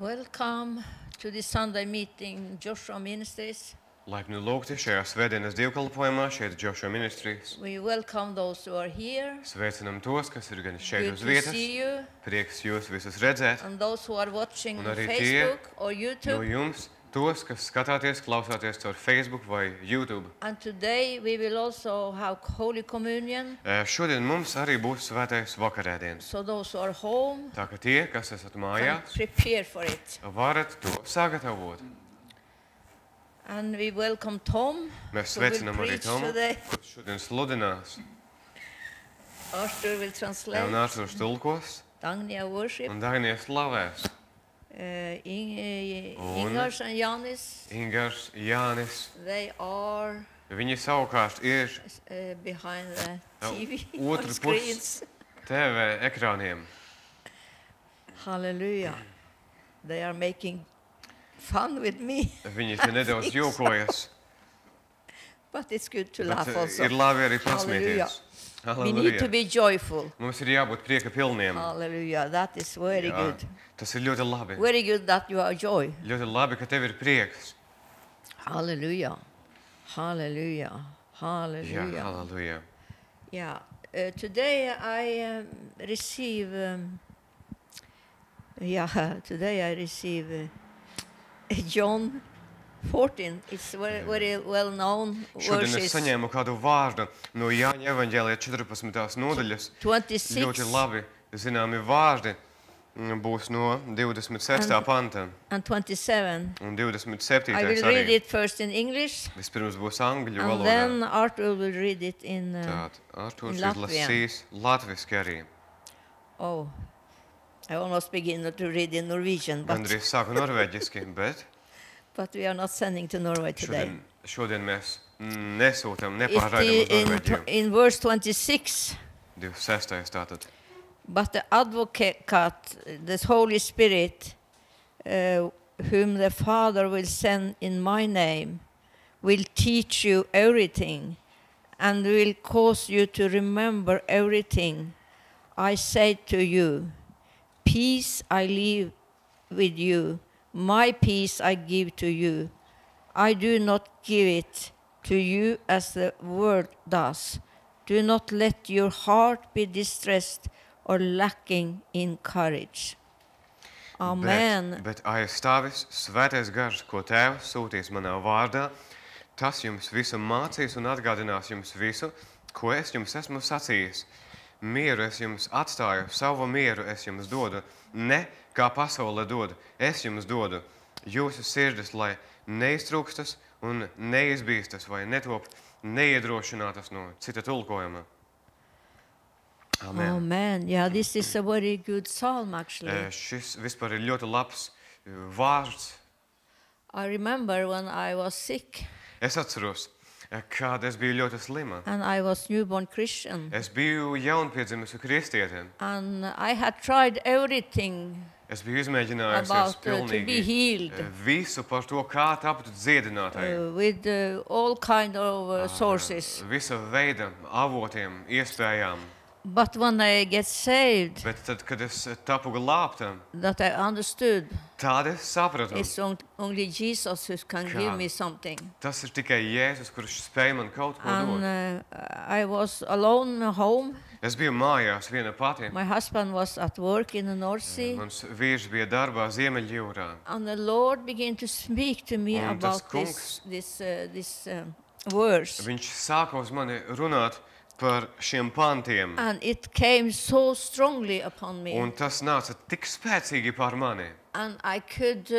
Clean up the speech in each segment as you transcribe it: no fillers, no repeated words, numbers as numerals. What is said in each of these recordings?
Welcome to this Sunday meeting, Joshua Ministries. Laipni lūgti šajā svētdienas dievkalpojumā, šeit Joshua Ministries. We welcome those who are here. Sveicinam tos, kas ir gan šeit Good uz to vietas. see you. Prieks jūs visus redzēt. And those who are watching Un on arī Facebook or No YouTube. jums, tos, kas skatāties, klausāties caur Facebook vai YouTube. And today we will also have Holy Communion. Šodien mums arī būs svētais vakarēdienas. So those who are home Tā ka tie, kas esat can mājās, prepare for it. varat to sagatavot. And we welcome Tom, Mēs who will sveicinam arī preach Tomu, today. kurš šodien sludinās. Arthur will translate. Un Ārsturs tulkos Dagnia worship. un Dainies slavēs. Ingars and Janis, Ingars, Jānis, they are viņi savukārt ir behind the Ja, TV otru screens. TV ekrāniem. Hallelujah. They are making fun with me, Viņi te nedaudz jokojas, but it's good to bet laugh also. ir labi arī pasmieties. We need to Halleluja. be joyful. Mums ir jābūt prieka pilniem. Hallelujah. That is very Jā, good. tas ir ļoti labi. Very good that you are joy. Ļoti labi, ka tev ir prieks. Hallelujah. Hallelujah. Jā, Hallelujah. halleluja. Yeah. Today I receive. Today I receive John 14. It's very well known Šodien es verses. saņēmu kādu vārdu no Jāņa evaņģēlija 14. nodaļas. 26 Ļoti labi zināmi vārdi būs no 26. panta and 27. un 27. I will read arī. it first in English, Vispirms būs angļu and valodā. then Arthur will read it in. Tātad Artūrs in Latvian. izlasīs latviski arī. Oh, I almost begin to read in Norwegian, Gandrīz sāku norvēģiski, bet but we are not sending to Norway today. šodien mēs nesūtam, It nepārraidam uz Norvēģiju. in verse 26. 26. tātad. But the advocate, the Holy Spirit, whom the Father will send in my name, will teach you everything and will cause you to remember everything I say to you. Peace I leave with you, my peace I give to you. I do not give it to you as the world does. Do not let your heart be distressed or lacking in courage. Amen. Bet aizstāvis svētais gars, ko Tēvs sūtīs manā vārdā, tas jums visu mācīs un atgādinās jums visu, ko es jums esmu sacījis. Mieru es jums atstāju, savu mieru es jums dodu, ne kā pasaule dod, es jums dodu. Jūsu sirdis, lai neiztrūkstas un neizbīstas vai netop neiedrošinātas no cita tulkojuma. Amen. Amen. Yeah, this is a very good psalm actually. Šis vispār ir ļoti labs vārds. I remember when I was sick Es atceros, kad es biju ļoti slima. and I was newborn Christian. Es biju jaunpiedzimusi kristiete. And I had tried everything Es biju izmēģinājusi about to be pilnīgi healed visu par to, kā tapt dziedinātai. with all kind of sources. Visa veida avotiem, iespējām. But when I get saved, Bet tad, kad es tapu glābta, that I understood tad es sapratu, it's only Jesus who can give me something. tas ir tikai Jēzus, kurš spēj man kaut ko dot. And I was alone at home. Es biju mājās viena pati. My husband was at work in the North Sea. Mans vīrs bija darbā Ziemeļjūrā. And the Lord began to speak to me Un tas about kungs- this verse. Viņš sāka uz mani runāt par šiem pantiem. And it came so strongly upon me. Un tas nāca tik spēcīgi pār mani. And I could,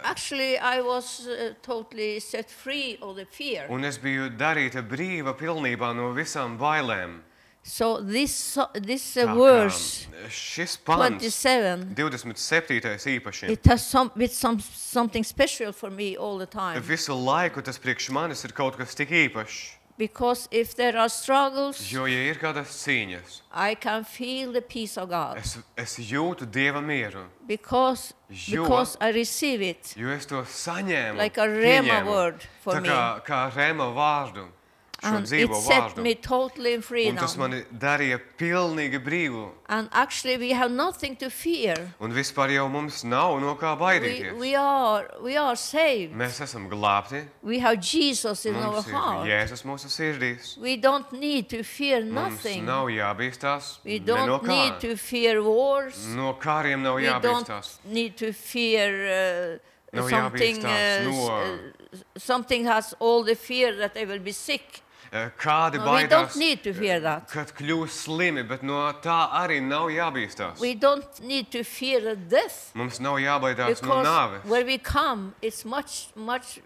actually, I was totally set free of the fear. Un es biju darīta brīva pilnībā no visām bailēm. So this Tā kā verse, šis pants, 27, 27. īpaši, it has something special for me all the time. visu laiku tas priekš manis ir kaut kas tik īpašs. Because if there are struggles, Jo, ja ir kādas cīņas, I can feel the peace of God. es jūtu Dieva mieru. Because I receive it Jo es to saņēmu, like a rhema pieņēmu, word for tā me. kā rema vārdu. šo And dzīvo it set vārdu. me totally free Un tas now. mani darīja pilnīgi brīvu. And actually we have nothing to fear. Un vispār jau mums nav no kā baidīties. We are saved. Mēs esam glābti. We have Jesus in our Mums ir heart. Jēzus mūsu sirdīs. We don't need to fear Mums nothing. nav jābīstās We ne no don't need kā. to fear wars. No kāriem nav We don't jābīstās. need to fear Nav something. jābīstās no- Something has all the fear that they will be sick. Kādi No, we don't baidās, need to fear that. kad kļūs slimi, bet no tā arī nav jābīstās. We don't need to fear death. Mums nav jābaidās no Because nāves. where we come, it's much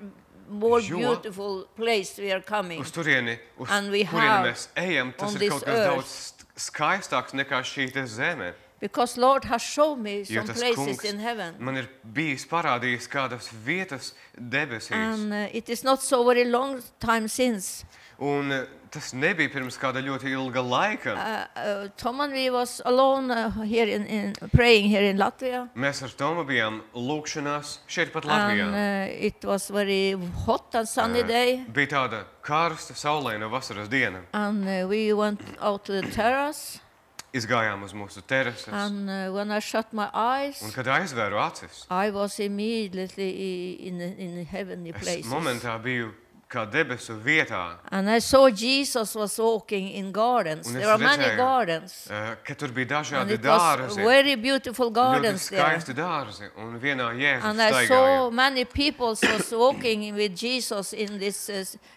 more Jo beautiful place we are coming. Uz turieni, uz And we kurieni have mēs ejam, tas on ir this kaut kas earth. daudz skaistāks nekā šī te zeme. Because Lord has shown me Jo some tas places kungs in heaven. man ir bijis parādījis kādas vietas debesīs. And it is not so very long time since. Un tas nebija pirms kāda ļoti ilga laika. Tom and we was alone here in praying here in Latvia. Mēs ar Tomu bijām lūkšanās šeit pat And Latvijā. it was very hot and sunny day. Bija tāda karsta, saulaina vasaras diena. And we went out to the terrace. Izgājām uz mūsu terases. And when I shut my eyes, Un kad aizvēru acis, I was immediately in heavenly es places. momentā biju kā debesu vietā. And I saw Jesus was walking in gardens. Un There es are many redzēju, gardens. Ka tur bija And dažādi it was dārzi, very beautiful ļoti gardens there. skaisti dārzi, un vienā Jēzus And I staigāja. saw many people was walking with Jesus in this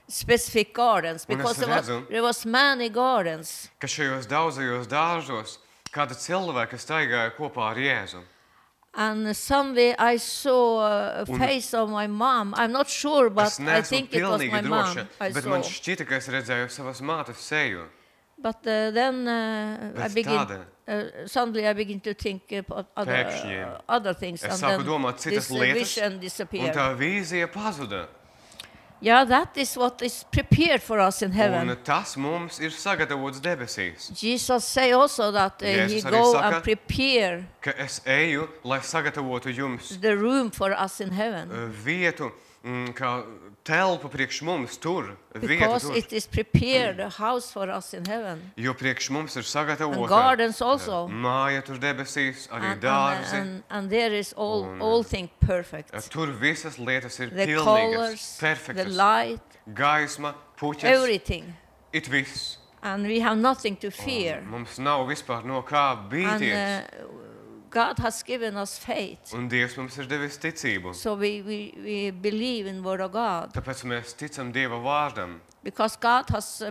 specific gardens Un es because redzu, there was many gardens. Ka šajos daudzajos dārzos kāda cilvēka staigāja kopā ar Jēzu. And suddenly I saw a face of my mom. I'm not sure, but Es I neesmu think it was pilnīgi my droša, mom I bet saw. man šķita, ka es redzēju savas mātes seju. But then I Pēc begin. tāda Suddenly I begin to think about Pēkšņi other things, es and sāku then domāt citas this lietas, vision un disappeared. tā vīzija pazuda. Yeah, that is what is prepared for us in heaven. Un tas mums ir sagatavots debesīs. Jesus say also that he Jēzus arī go saka, and prepare Ka es eju, lai sagatavotu jums the room for us in heaven. vietu, kā telpu priekš mums tur, vietu Because tur. it is prepared a house for us in heaven. Jo priekš mums ir And sagatavota gardens also. māja tur debesīs, arī And, dārzi. and there is all things perfect. Tur visas lietas ir The pilnīgas, colors, the perfektas. light, Gaisma, puķes, everything. it viss. And we have nothing to fear. Mums nav vispār no kā And bīties. God has given us faith. Un Dievs mums ir devis ticību. So we believe in Word of God. Tāpēc mēs ticam Dieva vārdam. Because God has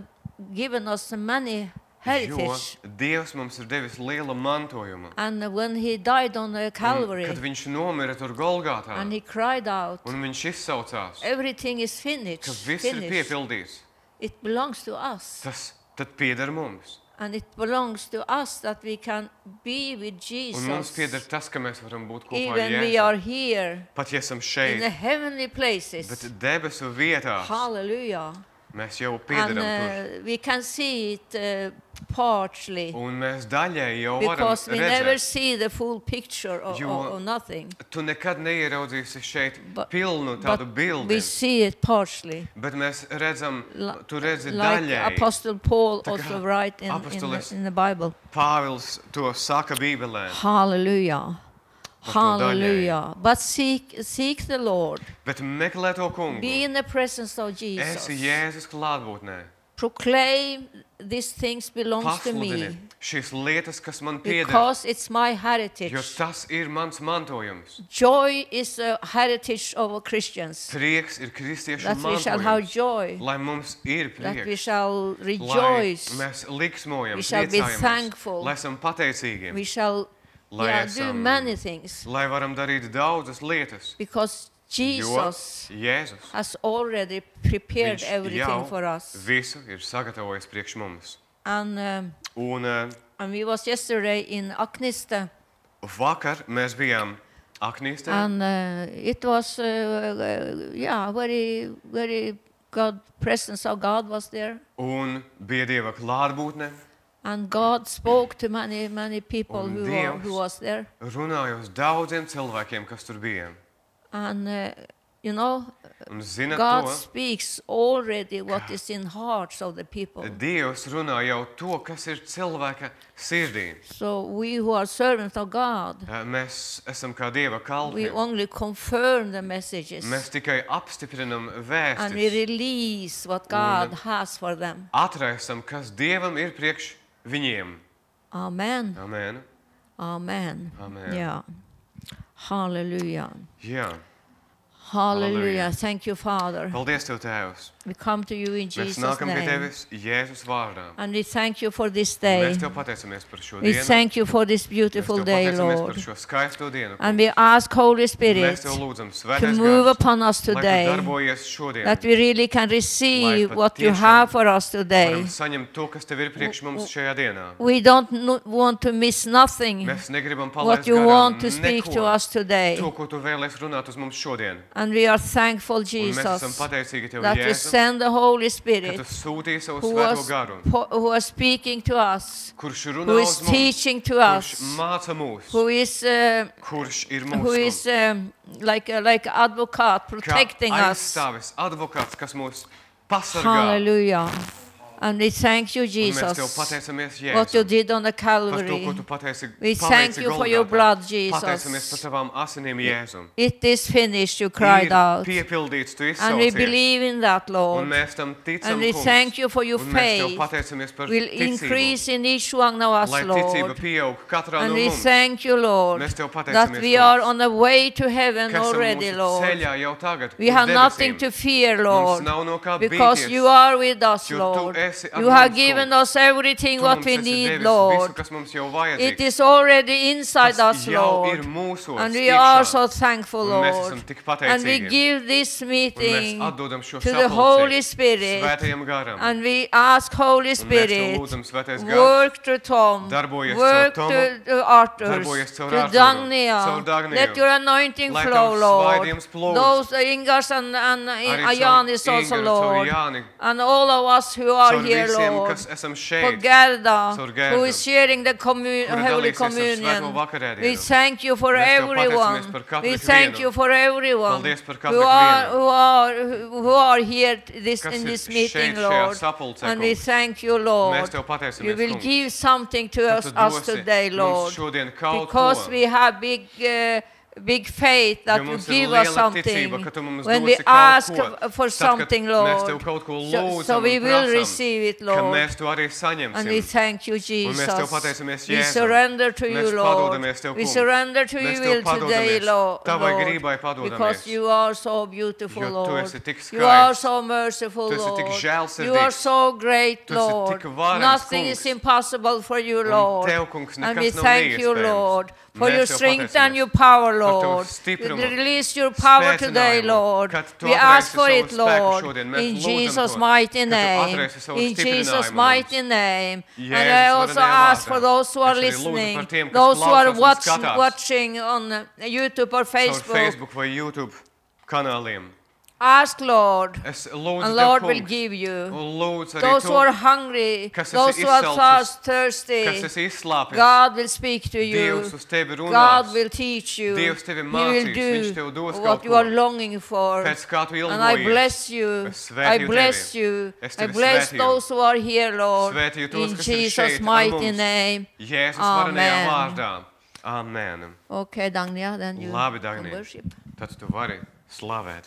given us many Jo heritage. Dievs mums ir devis lielu mantojumu. And when he died on the Calvary, Kad viņš nomira tur Golgātā, and he cried out, un viņš izsaucās, everything is ka finished, viss ir finished. piepildīts, It belongs to us. tas tad pieder mums. And it belongs to us that we can be with Un mums Jesus. pieder tas, ka mēs varam būt kopā ar Even we Jēzu. are here Pat ja esam in the šeit, heavenly places. bet debesu vietās, Hallelujah. mēs jau And piederam tur. we can see it partially. Un mēs daļai jau varam Because we never redzēt. see the full picture Jo- of nothing. Tu nekad neieraudzīsi šeit But- pilnu tādu But bildi, we see it partially. bet mēs redzam, tu redzi Like daļai. Apostle Paul Tā kā also write apostolis- in the Bible. Pāvils to saka Bībelē. Hallelujah. Par to daļai. Hallelujah. But seek the Lord. Bet meklē to kungu. Be in the presence of Jesus. Esi Jēzus klātbūtnē. Proclaim these things belongs to Pasludini me. šīs lietas, kas man pieder, Because it's my jo heritage. tas ir mans mantojums. Joy is a heritage of Christians. Prieks ir kristiešu That we shall have mantojums. joy. Lai mums ir That we prieks. shall Lai rejoice. mēs liksmojam, We shall be priecājamies, thankful. lai esam pateicīgi, We shall lai do esam, many things. lai varam darīt daudzas lietas. Because Jo Jesus Jēzus, has already prepared viņš everything jau for us. visu ir sagatavojis priekš mums. And Un we was yesterday in Akniste, vakar mēs bijām Aknīstē, and it was very God presence of God was there, un bija Dieva klātbūtne, and God spoke to many people Un who Dievs was there, runāja uz daudziem cilvēkiem, kas tur bija. and you know, Un zinat God to, speaks already what is in hearts of the people. Dievs runā jau to, kas ir cilvēka sirdī. So we who are servants of God, Mēs esam kā Dieva we kalpi. only confirm the messages Mēs tikai apstiprinam and we vēstis. release what God has for them. Atraisam, kas Dievam ir priekš viņiem. Amen. Amen. Amen. Amen. Yeah. Hallelujah. Jā. Hallelujah. Hallelujah. Thank you, Father. Paldies Tev, Tēvs. We come to you in Mēs Jesus' nākam pie name. Tevis Jēzus vārdā. And we thank you for this day. Mēs Tev pateicamies par šo We dienu. thank you for this Mēs beautiful Tev day, pateicamies Lord. par šo skaisto dienu. And we ask Holy Spirit Mēs Tev lūdzam to svētais move gars, upon us lai Tu today, darbojies šodien. that we really can receive Lai what you patiešām have for us Varam today. saņemt to, kas Tev ir priekš mums šajā dienā. We don't want to miss nothing Mēs negribam what palaist you garām want to speak to neko. us today. To, ko Tu vēlies runāt uz mums šodien. And we are thankful, Un mēs esam Jesus, pateicīgi Tev, that you Jēzu, send the Holy ka Spirit Tu sūtīji savu who svēto was, garu, who was speaking to us, kurš runā who is uz mums, teaching to kurš us, māca mūs, who is kurš ir who mūsu is like advocate protecting us. aizstāvis, advokāts, kas mūs pasargā. Hallelujah. And we thank you, Un mēs Tev Jesus, pateicamies, what you Jēzu, did on the par to, ko Calvary. Tu pateici, We thank paveici you for your Golgātā. blood, Pateicamies par Jesus. Tavām asinīm, Jēzu. It is finished, you cried Ir out. piepildīts, Tu And we izsaucies. believe in that, Un Lord. mēs tam ticam, And we Kungs. thank you for your Un mēs Tev faith pateicamies par will ticību. increase in each one of us, Lai ticība Lord. pieaug katrā And no we mums. thank you, Lord, Mēs Tev that pateicamies, we are Kungs, on the way to heaven ka esam already, mūsu Lord. ceļā jau tagad We uz have nothing debesīm. to fear, Mums Lord, nav no kā because bīties, you are with us, jo Tu Lord. esi ar You have mums, given Kungs. us everything Tu what mums we esi need, devis Lord. visu, kas mums jau It vajadzīgs. is already inside Tas us, jau Lord. ir mūsos And we iekšā. are so thankful, Un mēs Lord. esam tik And we pateicīgi. give this Un mēs meeting atdodam šo to the Holy sapulci Spirit. Svētajam garam. And we ask Holy Un mēs Tev Spirit, lūdzam, Svētais gars, work to Tom, darbojies work caur to Arthur, darbojies caur to Arturu, Dagnia. caur Dagniju. Let your anointing Lai flow, Tavs Lord. svaidījums plūst. Those Ingars and Arī caur Ayanis also, Ingaru, caur Lord. Jāni, And all of us who are caur here, visiem, Lord. kas esam For šeit. Gerda, Caur who Gerdu, is sharing the kura Holy dalīsies ar svēto Communion. vakarēdienu. We thank you for Mēs Tev everyone. pateicamies par katru We ikvienu. thank you for everyone Paldies par katru who are, ikvienu. who are here Kas in ir this šeit meeting, šajā Lord. sapulcē, And we Kungs. thank you, Mēs Lord. Tev pateicamies, You will Kungs. give something to Ka us, Tu us dosi today, mums Lord. šodien kaut Because ko. we have big faith that Jo you mums ir give us liela something ticība, ka Tu mums when dosi we kaut ask ko. for Tad, kad something, mēs Tev Lord. kaut ko So lūdzam we un will prasam, receive it, ka Lord. mēs to arī And we saņemsim. thank you, Un mēs Tev Jesus. pateicamies, We Jēzu. surrender to Mēs you, Lord. padodamies Tev, We Kungs. surrender to Mēs your Tev will today, padodamies. Lord. Tavai grībai padodamies. Because you are so beautiful, Jo Tu Lord. esi tik You are skaists. so merciful, Tu esi tik Lord. žēlsirdīgs. You are so great, Tu esi Lord. tik varens, Nothing Kungs. is impossible for you, Un Lord. Tev, Kungs, And nekas we nav thank you, neiespējams. Lord, for Mēs your Tev strength and pateicamies your power, par Tavu Lord. stiprumu, Release your power today, spēcinājumu, Lord. kad Tu We ask atraisi for savu it, spēku Lord, šodien. Mēs in lūdzam Jesus' to, mighty ka Tu name. atraisi savu In Jesus' stiprinājumu mighty mums. name. And Jēzus I also varenajā ask vārdā. for those who are Es arī lūdzu par listening, tiem, kas those who are klausās un skatās watching on YouTube or caur Facebook. Facebook vai YouTube kanāliem. Ask, Lord, Es lūdzu and Tev, Lord will Kungs, give you. un lūdzu arī Those Tu, who are hungry, kas esi those who are izsalcis, thirsty, kas esi izslāpis. God will speak to you. Dievs uz Tevi runās. God will teach you. Dievs tevi He mācīs, will Viņš do tev dos what kaut you ko. are longing for. Pēc kā Tu And I ilgojies. bless you. Es I svētīju bless Tevi. you. Es I Tevi bless svētīju. those who are here, Lord. Svētīju tos, In kas ir Jesus' šeit ar mighty mums. name. Jēzus varenajā Amen. vārdā. Amen. Okay, Dagnia, then you Labi, can Dagnija. worship. Tad Tu vari slavēt.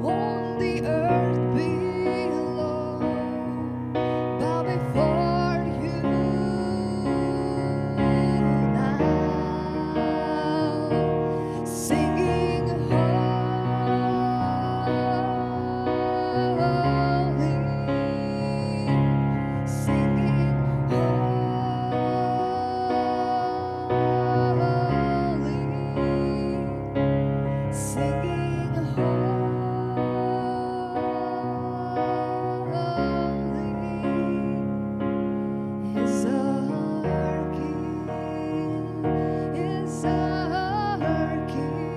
on the earth below, bow before you now, singing holy, singing holy, singing holy is our King, is our King.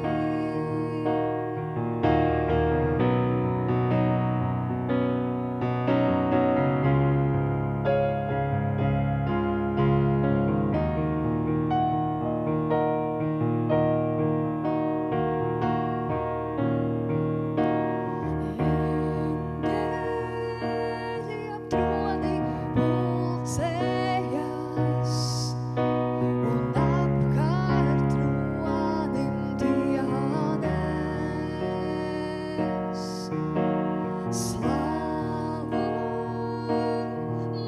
Evangeliem troni pulcējas, un apkārt tronim dianes. Slavu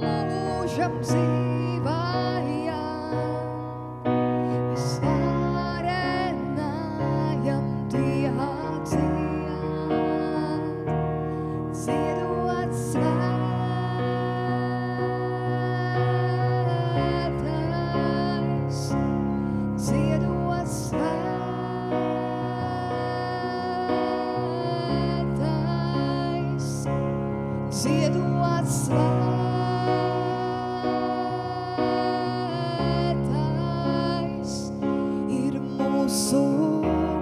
mūžam dzīvājam, visvarenajam Dievam dziedāt, dziedot svētais, dziedot svētais, dziedot svētais ir mūsu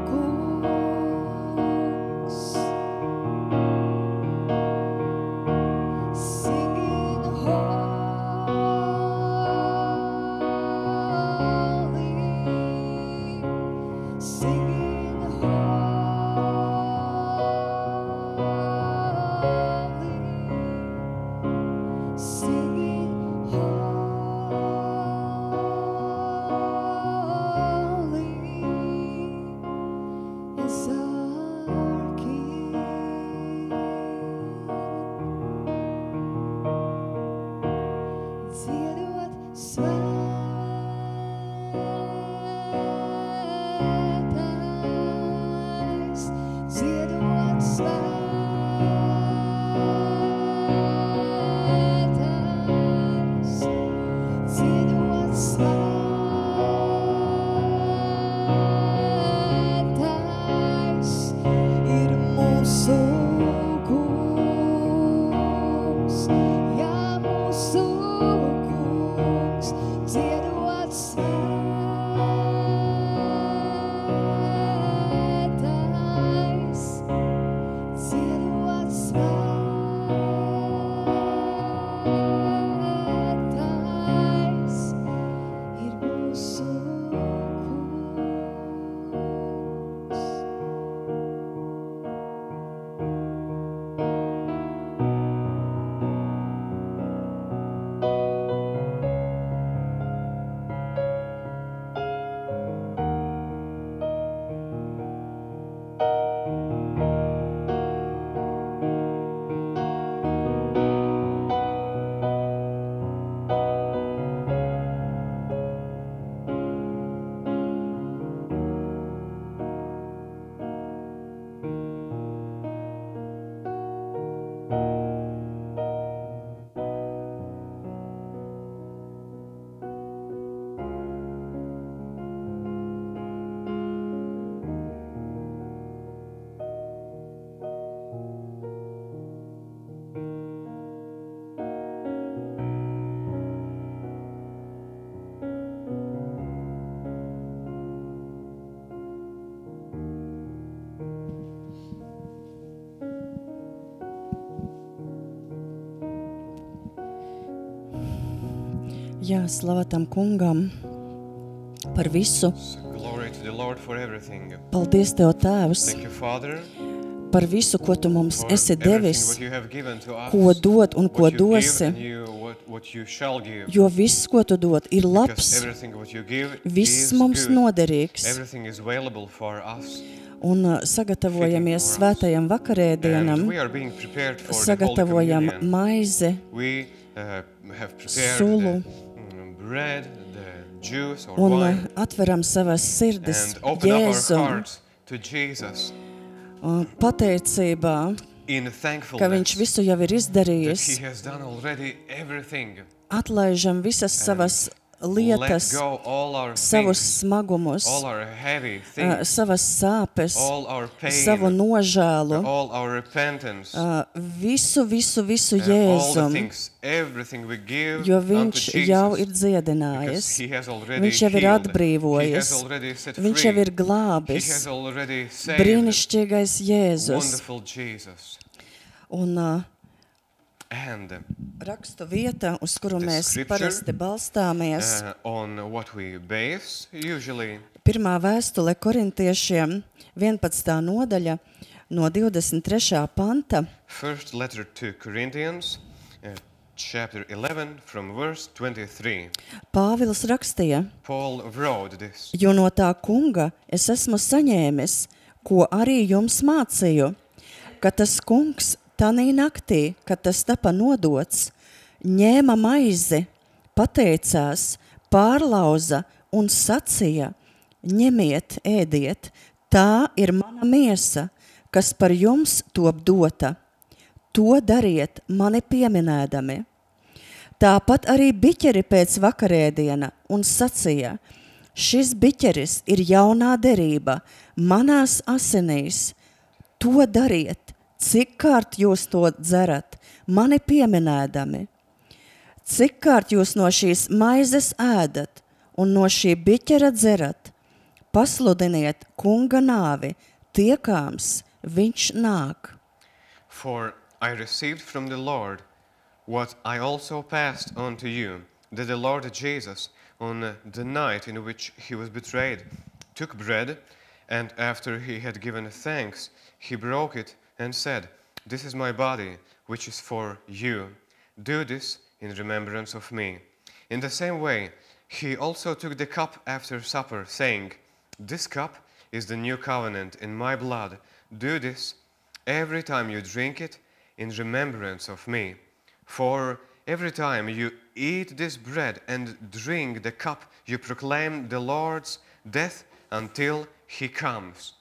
Kungs. Singing holy, singing holy, singing holy is our King. Dziedot svētais, dziedot svētais, dziedot svētais ir mūsu Kungs, jā, mūsu Kungs, dziedot svētais, dziedot svētais ir mūsu Kungs. Jā, slava tam kungam par visu. Glory to the Lord for everything. Paldies Tev, Tēvs, Thank you, Father, par visu, ko Tu mums for esi everything devis, what you have given to us, ko dod un ko what you give dosi. and what what you shall give. jo viss, ko tu dod, ir Because labs, everything what you give viss is mums good. noderīgs. Everything is available for us. Un sagatavojamies svētajam vakarēdienam, And we are being prepared for the Holy sagatavojam Communion. maizi, We have prepared Sulu. the bread, the juice or un wine, atveram savas sirdis and open up our Jēzum hearts to Jesus pateicībā, in ka thankfulness viņš visu jau ir that izdarījis. He has done already everything. Atlaižam visas savas Let lietas, go all our savus things, smagumus, all our heavy things, savas sāpes, all our pain, savu nožēlu, all our repentance, visu all the Jēzum, things, everything we give jo unto viņš Jesus. jau ir Because dziedinājis. He has already Viņš jau ir healed. He atbrīvojis. has already set Viņš free. jau ir He glābis. has already saved. Brīnišķīgais Jēzus. Wonderful Jesus. Un And rakstu vieta, uz kuru The mēs scripture, parasti balstāmies, on what we base usually, pirmā vēstule korintiešiem, 11. nodaļa, no 23. panta, first letter to Corinthians, chapter 11 from verse 23. Pāvils rakstīja, Paul wrote this. jo no tā kunga es esmu saņēmis, ko arī jums mācīju, ka tas kungs tanī naktī, kad tas tapa nodots, ņēma maizi, pateicās, pārlauza un sacīja, ņemiet, ēdiet, tā ir mana miesa, kas par jums top dota. To dariet mani pieminēdami. Tāpat arī biķeri pēc vakarēdiena un sacīja, šis biķeris ir jaunā derība, manās asinīs, to dariet, cik kārt jūs to dzerat, mani pieminēdami. Cik kārt jūs no šīs maizes ēdat un no šī biķera dzerat, pasludiniet kunga nāvi, tiekāms viņš nāk. For I received from the Lord what I also passed on to you, that the Lord Jesus, on the night in which he was betrayed, took bread, and after he had given thanks, he broke it and said, "This is my body, which is for you. Do this in remembrance of me." In the same way, he also took the cup after supper, saying, "This cup is the new covenant in my blood. Do this every time you drink it in remembrance of me. For every time you eat this bread and drink the cup, you proclaim the Lord's death until he comes."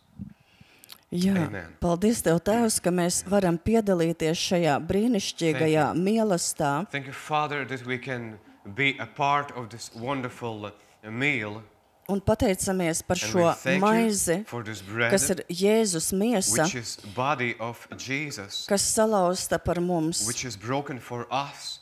Jā, Amen. paldies Tev, Tēvs, ka mēs varam piedalīties šajā brīnišķīgajā mīlestā. Thank you, Father, that we can be a part of this wonderful meal. Un pateicamies par And šo we thank maizi, you for this bread, kas ir Jēzus miesa, which is body of Jesus, kas salauzta par mums, which is broken for us,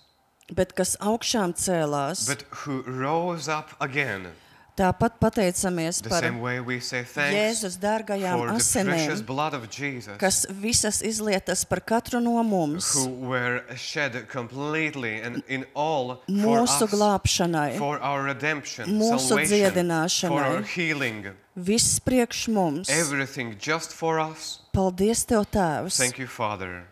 bet kas augšām cēlās. but who rose up again. Tāpat pateicamies The par same way we say thanks Jēzus dārgajām for the precious asinīm, blood of Jesus, kas visas izlietas par katru no mums, who were shed completely and in all for mūsu us, glābšanai, for our redemption, mūsu salvation, dziedināšanai. for our healing, viss priekš mums. everything just for us. Paldies Tev, Tēvs! Thank you, Father.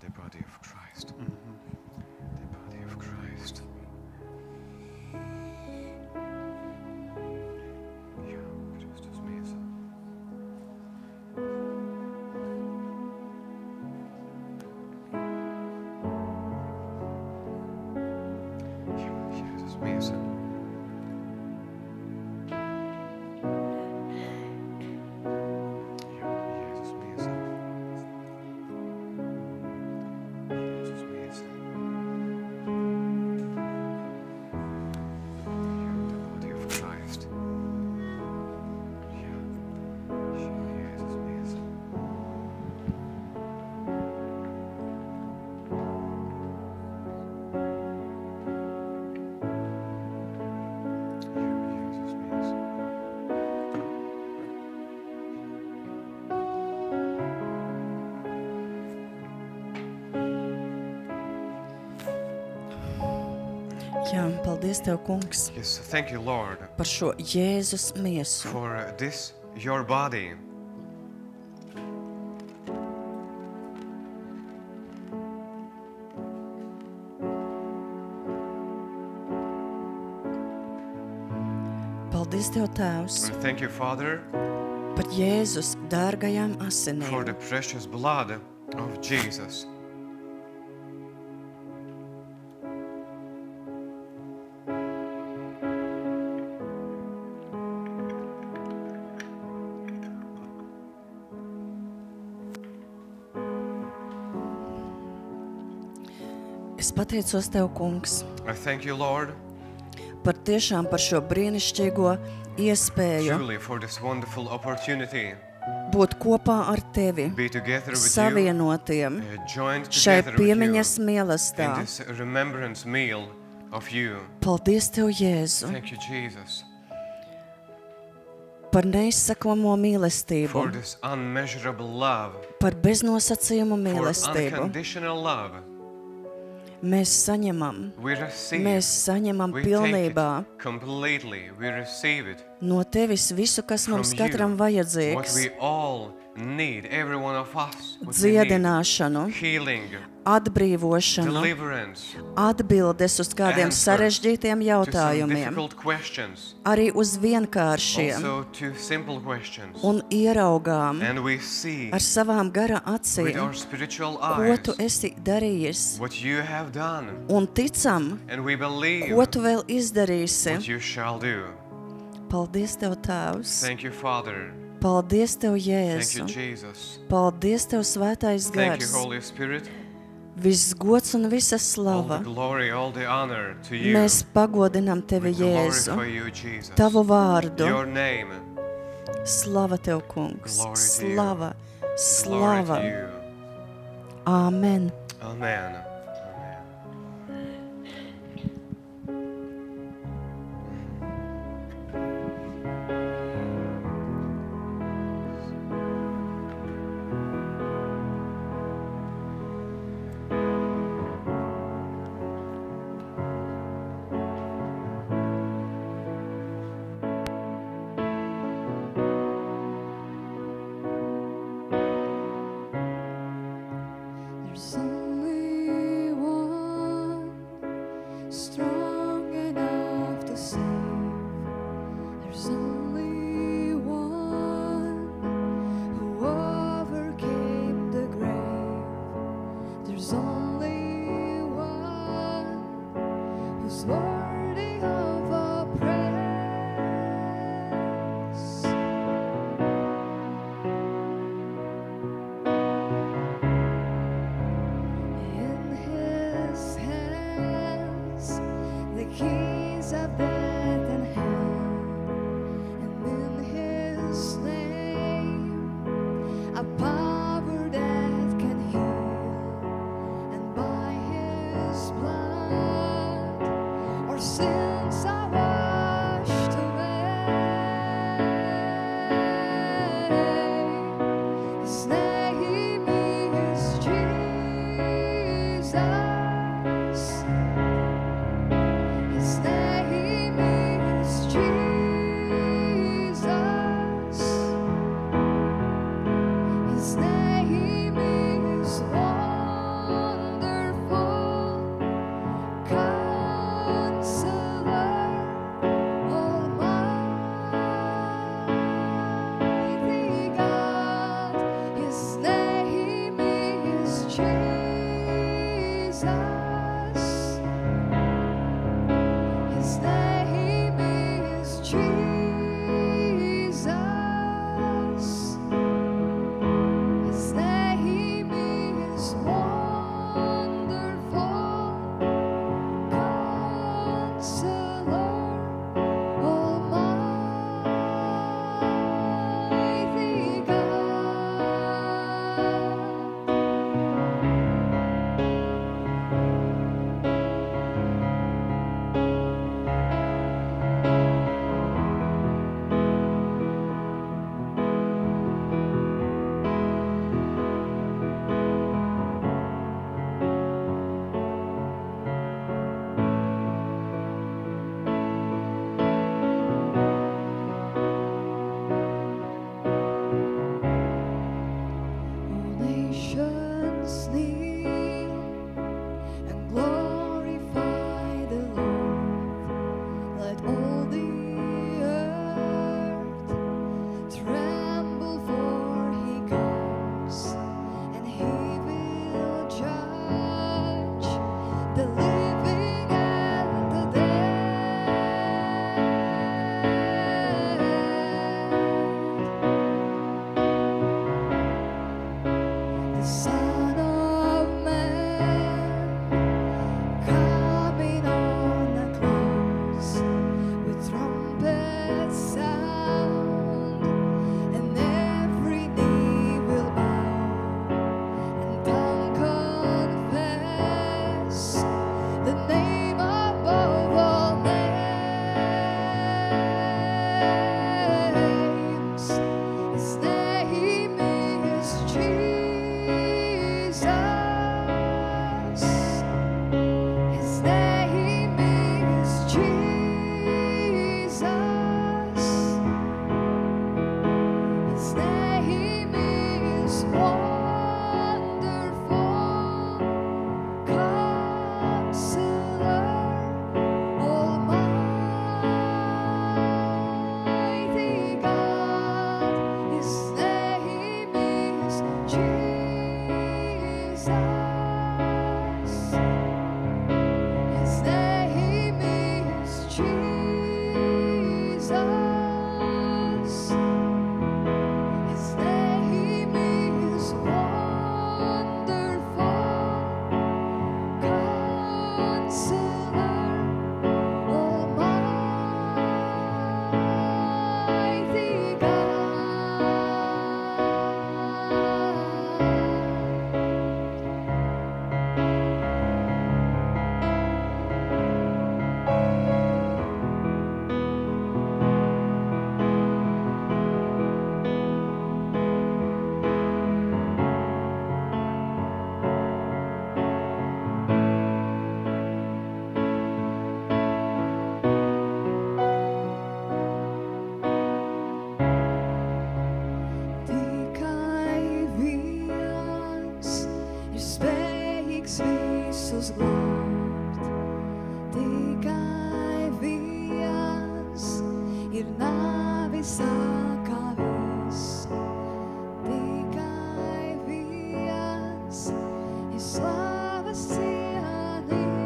The body of Christ. The body of Christ. Ja, Christus miesa. Jā, paldies Tev, kungs, Yes, thank you, Lord, par šo Jēzus miesu. for this, your body. Paldies Tev, Tēvs, And thank you, Father, par Jēzus dārgajām for asinīm. the precious blood of Jesus. Es pateicos Tev, kungs, I thank you, Lord, par tiešām par šo brīnišķīgo iespēju truly for this wonderful opportunity. būt kopā ar Tevi, Be together with savienotiem you, joined šai together with piemiņas you mīlestībā. in this remembrance meal of you. Paldies Tev, Jēzu, Thank you, Jesus, par neizsakamo mīlestību, for this unmeasurable love, par beznosacījumu for mīlestību. unconditional love. Mēs saņemam, We receive, mēs saņemam we take pilnībā it completely, we receive it no Tevis visu, kas from mums you, katram what vajadzīgs. we all need, every one of us, what we need. Dziedināšanu, Healing, atbrīvošanu, deliverance, atbildes uz kādiem Answers sarežģītiem to some jautājumiem, difficult questions, arī uz vienkāršiem, also to simple questions. un ieraugām And we see ar savām gara with acīm, our spiritual ko eyes Tu esi darījis, what you have done, un ticam, and we believe ko Tu vēl izdarīsi. what you shall do. Paldies Tev, Tēvs! Thank you, Father. Paldies Tev, Thank you, Jēzu! Jesus. Paldies Tev, Svētais Thank you, Gars! Holy Spirit. Viss gods un visa All slava! the glory, all the honor to you. Mēs pagodinām Tevi, We Jēzu, glorify you, Jesus. Tavu vārdu. Your name. Slava Tev, kungs! Glory to you. Slava! Glory Slava! to you. Āmen! Amen. Amen. There's only one strong enough to save. There's only one who overcame the grave. There's only one who's worthy of our praise. In his hands, the keys of death and hell, and in his name, a power that can heal, and by his blood, our sins are washed away. His name is Jesus. His name is Jesus. His name is Wonderful Counselor, Almighty God. His name is Jesus. His name is Jesus. Son of Man, coming on the clouds with trumpet sound, and every knee will bow and tongue confess the name above all names. His name is Jesus. His name is Jesus. His name is Wonderful Counselor, Almighty God. His name is Jesus. His name is Jesus. His name is Wonderful Counselor, Almighty God. Tikai viens ir spējīgs visus glābt. Tikai viens ir nāvis sakāvis. Tikai viens ir slavas cienīgs.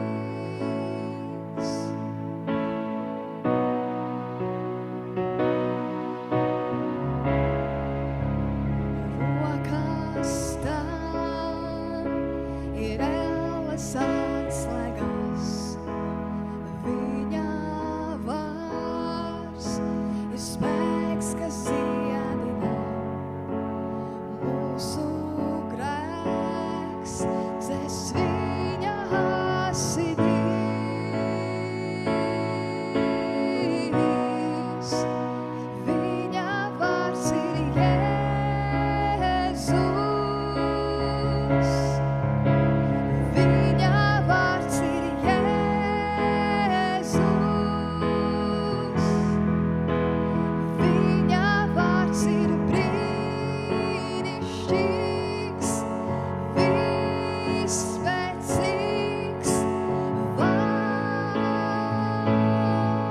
Rokas tam ir ēles atslēgas, viņa vārds ir spēks, kas iedina. Mūsu grēks dzēs viņa asinīs. Viņa vārds ir Jēzus. Viņa vārds ir Jēzus. Viņa vārds ir brīnišķīgs, visspēcīgs,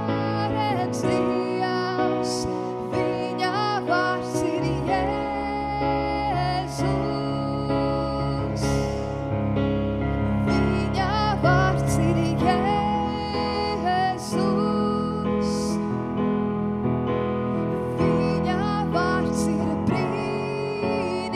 varens Dievs. Viņa vārds ir Jēzus. Viņa vārds ir Jēzus. Viņa vārds ir brīnišķīgs,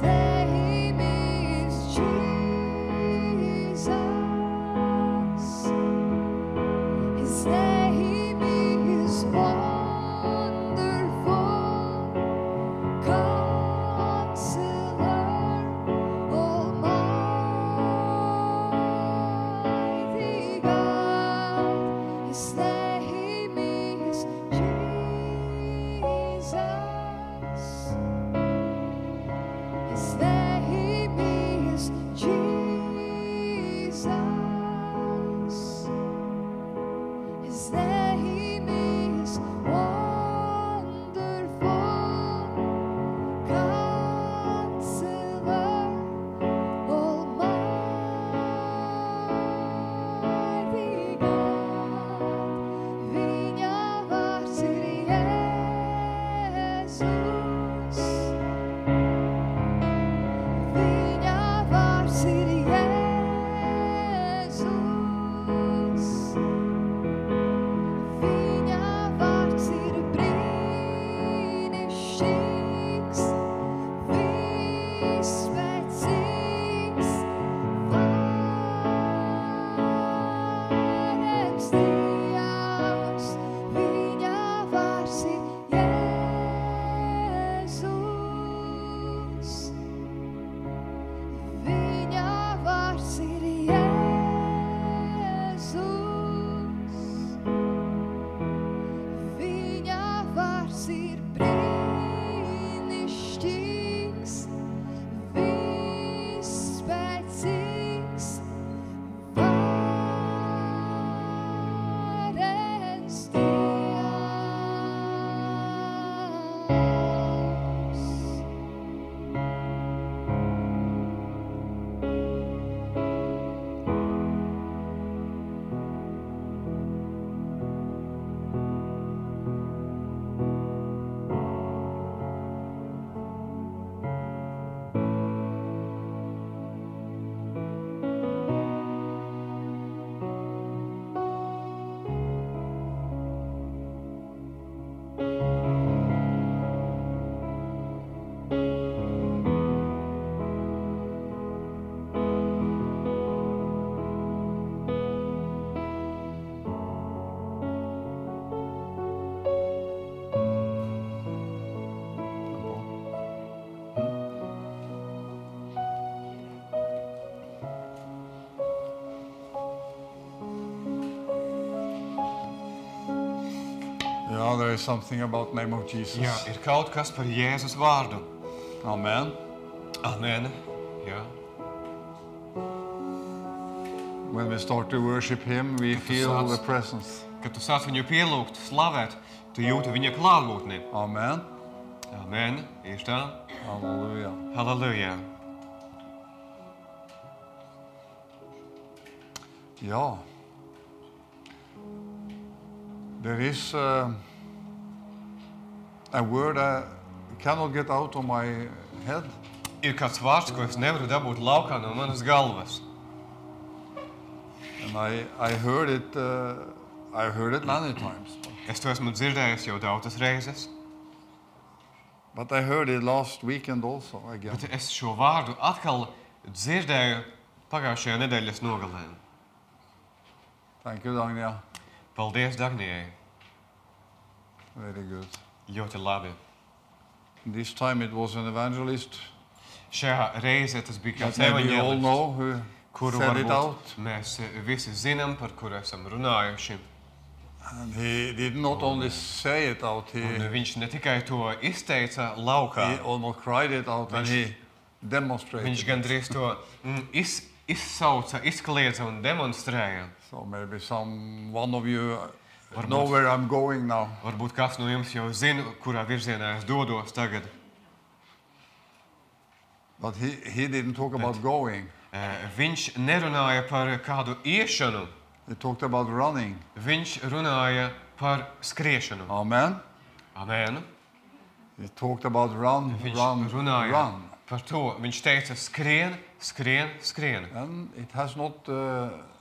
name is Jesus. His name is Wonderful Counselor, Almighty God. His name is Jesus. His name is Jesus. His name is Wonderful Counselor, Almighty God. Viņa vārds ir Jēzus. Viņa vārds ir Jēzus. Viņa vārds ir brīnišķīgs, vispēcīgs, varens Dievs. Viņa vārds ir Jēzus. Viņa vārds ir Jēzus. Viņa vārds ir brīnišķīgs, vispēcīgs, varens Dievs. Yeah, there is something about name of Jesus. Jā, ir kaut kas par Jēzus vārdu. Amen. Amen. Jā. When we start to worship Him, we feel sāc- the presence. Kad tu sāc viņu pielūgt, slavēt, tu jūti viņa klātbūtni. Amen. Amen. Tieši tā. Hallelujah. Halleluja. Yeah. There is a word I cannot get out of my head. Ir kāds vārds, ko es nevaru dabūt laukā no manas galvas. And I heard it many times. Es to esmu dzirdējis jau daudzas reizes, But I heard it last weekend also again. bet es šo vārdu atkal dzirdēju pagājušajā nedēļas nogalē. Thank you, Dagnia. Paldies Dagnijai. Very good. Ļoti labi. This time it was an evangelist Šajā reizē tas bija that kāds maybe you all evaņģēlis, know who kuru said it varbūt out. mēs visi zinām, par kuru esam runājuši. And he did not only say it out, Un he viņš ne tikai to izteica laukā, almost cried it out and he viņš demonstrated. gandrīz to izsauca, izkliedza un demonstrēja. So maybe one of you Varbūt- know where I'm going now. Varbūt kāds no jums jau zina, kurā virzienā es dodos tagad. But he didn't talk about going. Viņš nerunāja par kādu iešanu, He talked about running. viņš runāja par skriešanu. Amen. Amen. He talked about run, Viņš run, runāja run. par to. Viņš teica skrien, skrien, skrien. And it has not,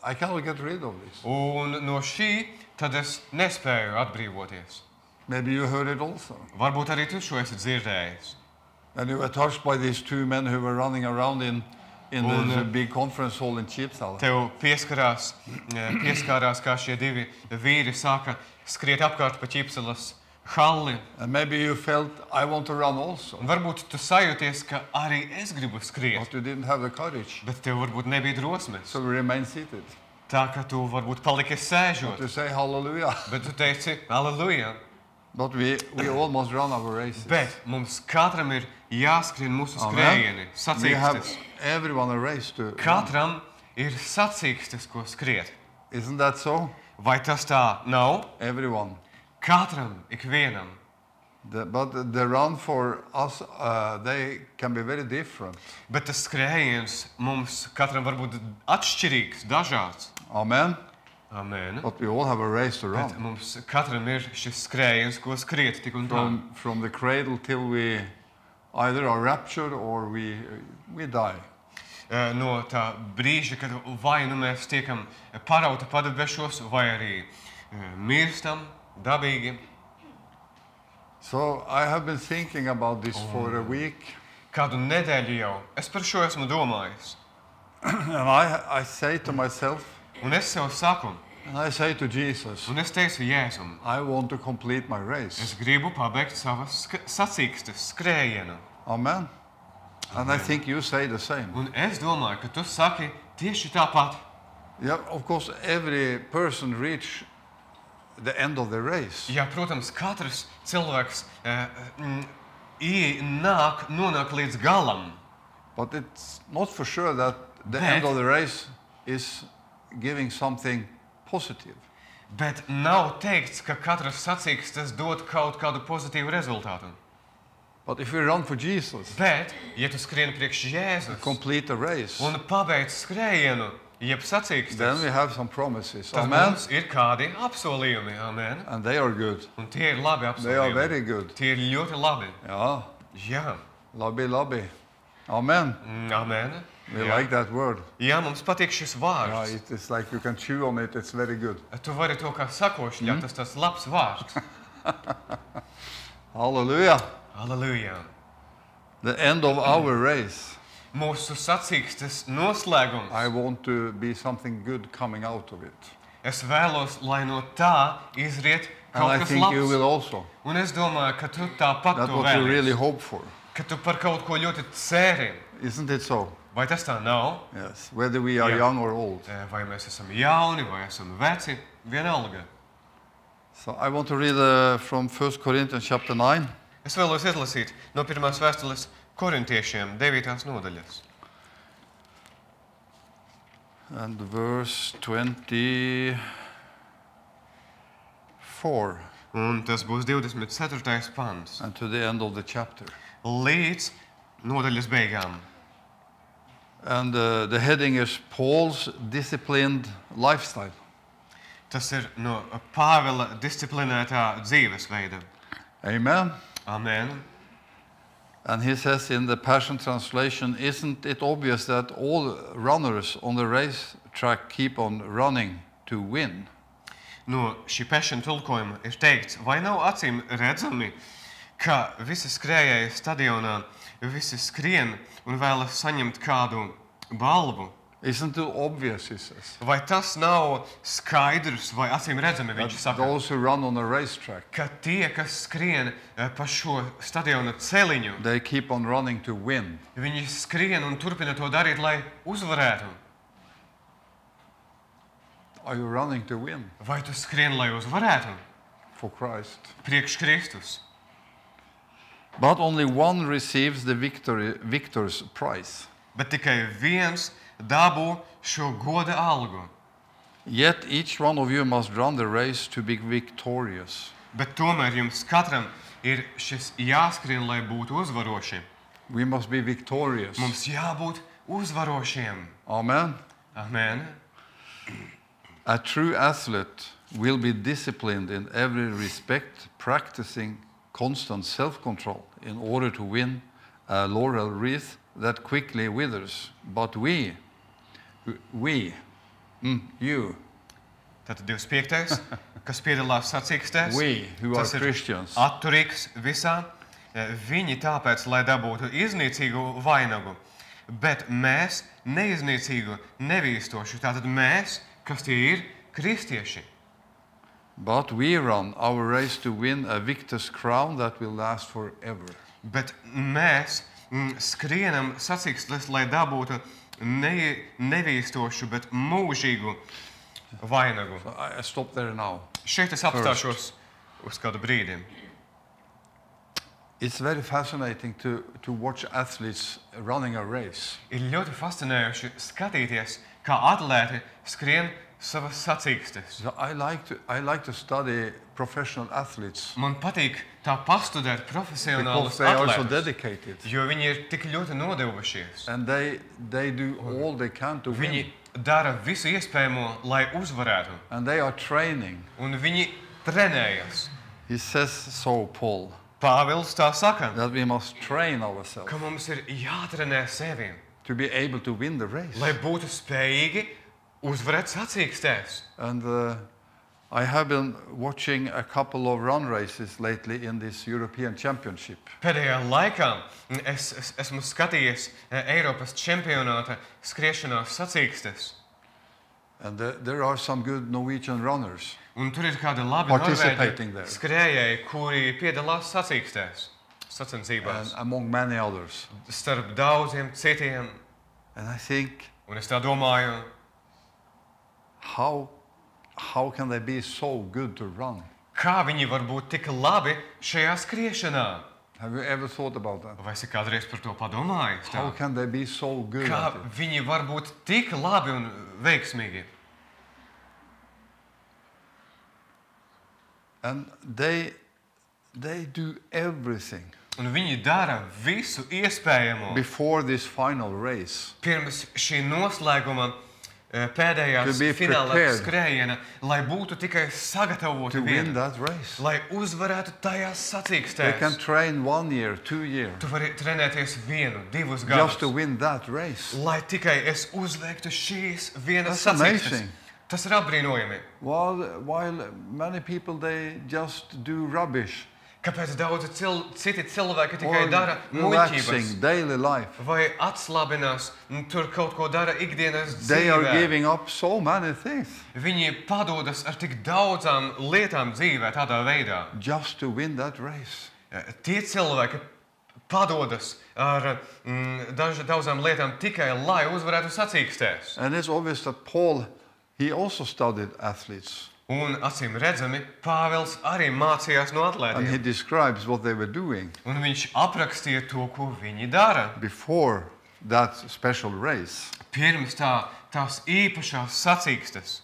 I cannot get rid of this. Un no šī tad es nespēju atbrīvoties. Maybe you heard it also. Varbūt arī tu šo esi dzirdējis. And you were touched by these two men who were running around in the Un- big conference hall in Chipsala. Tev pieskarās, kā šie divi vīri sāka skriet apkārt pa Ķipselas halli. And maybe you felt, I want to run also. Un varbūt tu sajūties, ka arī es gribu skriet, But you didn't have the courage. bet tev varbūt nebija drosmes. So we remain seated. Tā ka tu varbūt paliki sēžot, To say hallelujah. bet tu teici, aleluja. But we almost run our races. Bet mums katram ir jāskrien mūsu Amen. skrējieni, We have sacīkstes. everyone a race to run. Katram ir sacīkstes, ko skriet. Isn't that so? Vai tas tā nav? Everyone. Katram, ikvienam. But the run for us, they can be very different. Bet tas skrējiens mums katram var būt atšķirīgs, dažāds. Amen. Amen. But we all have a race to Bet run. mums katram ir šis skrējiens, ko skriet tik un tā. From the cradle till we either are raptured or we die. No tā brīža, kad vai nu mēs tiekam parauti padebešos, vai arī mirstam dabīgi. So I have been thinking about this for a week. Kādu nedēļu jau es par šo esmu domājis. And I say to myself, Un es sev saku, and I say to Jesus, un es teicu Jēzum, I want to complete my es race. gribu pabeigt savas sacīkstes skrējienu. Amen. And I think you say the same. Un es domāju, ka tu saki tieši tāpat. Yeah, of course, every person reach the end of the race. Jā, protams, katrs cilvēks nonāk līdz galam. But it's not for sure that the Bet- end of the race is giving something positive. Bet nav teikts, ka katrs sacīkstes dod kaut kādu pozitīvu rezultātu. But if we run for Jesus, Bet, ja tu skrieni priekš Jēzus complete the race, un pabeidz skrējienu, jeb then we sacīkstes, have some promises. tad Amen. mums ir kādi apsolījumi. Amen. And they are good. Un tie ir labi They are apsolījumi. very good. Tie ir ļoti labi. Yeah, Jā. labi. Amen. Amen. We Jā. like that word. Jā, mums patīk šis Yeah, vārds. it is like you can chew on it. It's very good. Tu vari to kā sakošļāt, tas labs vārds. Hallelujah. Halleluja. The end of our race. Mūsu sacīkstes noslēgums. I want to be something good coming out of it. Es vēlos, lai no tā izriet And kaut I kas think you labs. will also. Un es domāju, ka tu tāpat That's to what you really vēlies. hope for. Ka tu par kaut ko ļoti cēri. Isn't it so? Vai tas tā nav? Yes. Whether we are Yeah. young or old. Vai mēs esam jauni, vai esam veci, vienalga. So I want to read from 1 Corinthians chapter 9. Es vēlos izlasīt no pirmās vēstules korintiešiem 9. nodaļas. And verse 24. Un tas būs 24. pants. And to the end of the chapter. Līdz nodaļas beigām. And the heading is Paul's disciplined lifestyle. Tas ir no Pāvila disciplinētā dzīvesveida. Amen. Amen. And he says in the Passion Translation, isn't it obvious that all runners on the race track keep on running to win? No šī pešana tulkojuma ir teikts, vai nav acīm redzami, ka visi skrējēji stadionā, visi skrien un vēlas saņemt kādu balvu? Isn't it obvious, he says, Vai tas nav skaidrs vai acīm redzami, viņš that saka, those who run on a racetrack, ka tie, kas skrien pa šo stadiona celiņu, they keep on running to win. viņi skrien un turpina to darīt, lai uzvarētu? Are you running to win Vai tu skrien, lai uzvarētu? for Christ? Priekš Kristus. But only one receives the victor's prize. Bet tikai viens dabū šo goda algu. Yet each one of you must run the race to be victorious. Bet tomēr jums katram ir šis jāskrien, lai būtu uzvaroši. We must be victorious. Mums jābūt uzvarošiem. Amen. Amen. A true athlete will be disciplined in every respect, practicing constant self-control in order to win a laurel wreath that quickly withers. But you, Tātad 25. kas piedalās sacīkstēs. we who are tas ir Christians, atturīgs visā, viņi tāpēc, lai dabūtu iznīcīgu vainagu, bet mēs neiznīcīgu, nevīstošu. Tātad mēs, kas tie ir, kristieši. But we run our race to win a victor's crown that will last forever. Bet mēs skrienam sacīkstes, lai dabūtu nevīstošu, bet mūžīgu vainagu. So I stop there now. Šeit es apstāšos uz kādu brīdi. It's very fascinating to watch athletes running a race. Ir ļoti fascinējoši skatīties, kā atlēti skrien savas sacīkstes. So I like to study professional athletes Man patīk tā pastudēt profesionālus because they are so atlētus, dedicated. jo viņi ir tik ļoti nodevušies. And they do all they can to Viņi win. dara visu iespējamo, lai uzvarētu, And they are training. un viņi trenējas. He says so, Paul, Pāvils tā saka, that we must train ourselves ka mums ir jātrenē sevi, to be able to win the race. lai būtu spējīgi uzvarēt sacīkstēs. And I have been watching a couple of run races lately in this European Championship. Pēdējā laikā es esmu skatījies Eiropas čempionāta skriešanās sacīkstes. And there are some good Norwegian runners. Un tur ir kādi labi Participating norvēģi there. skrējēji, kuri piedalās sacīkstēs, And sacensībās, among many others. starp daudziem citiem. And I think, Un es tā domāju, how can they be so good to run? kā viņi var būt tik labi šajā skriešanā? Have you ever thought about that? Vai esi kādreiz par to padomājis? How Tā? can they be so good Kā at it? viņi var būt tik labi un veiksmīgi? And they do everything Un viņi dara visu iespējamo before this final race pirms šī noslēguma pēdējās To be fināla prepared. skrējiena, lai būtu tikai sagatavoti to win vien, that race. lai uzvarētu tajās They can sacīkstēs. train 1 year, 2 years Tu vari trenēties 1, 2 just to gadus, win that race. lai tikai es uzveiktu šīs vienas That's sacīkstes. amazing. Tas ir apbrīnojami. While many people, they just do rubbish Kāpēc daudzi citi cilvēki tikai or dara relaxing muļķības daily life. vai atslābinās, un tur kaut ko dara ikdienas They are dzīvē? giving up so many things Viņi padodas ar tik daudzām lietām dzīvē tādā veidā. just to win that race. Tie cilvēki padodas ar daudzām lietām tikai, lai uzvarētu sacīkstēs. And it's obvious that Paul, he also studied athletes. Un acīm redzami, Pāvils arī mācījās no And he atlētiem. describes what they were doing Un viņš aprakstīja to, ko viņi dara. before that special race. Pirms tās īpašās sacīkstes.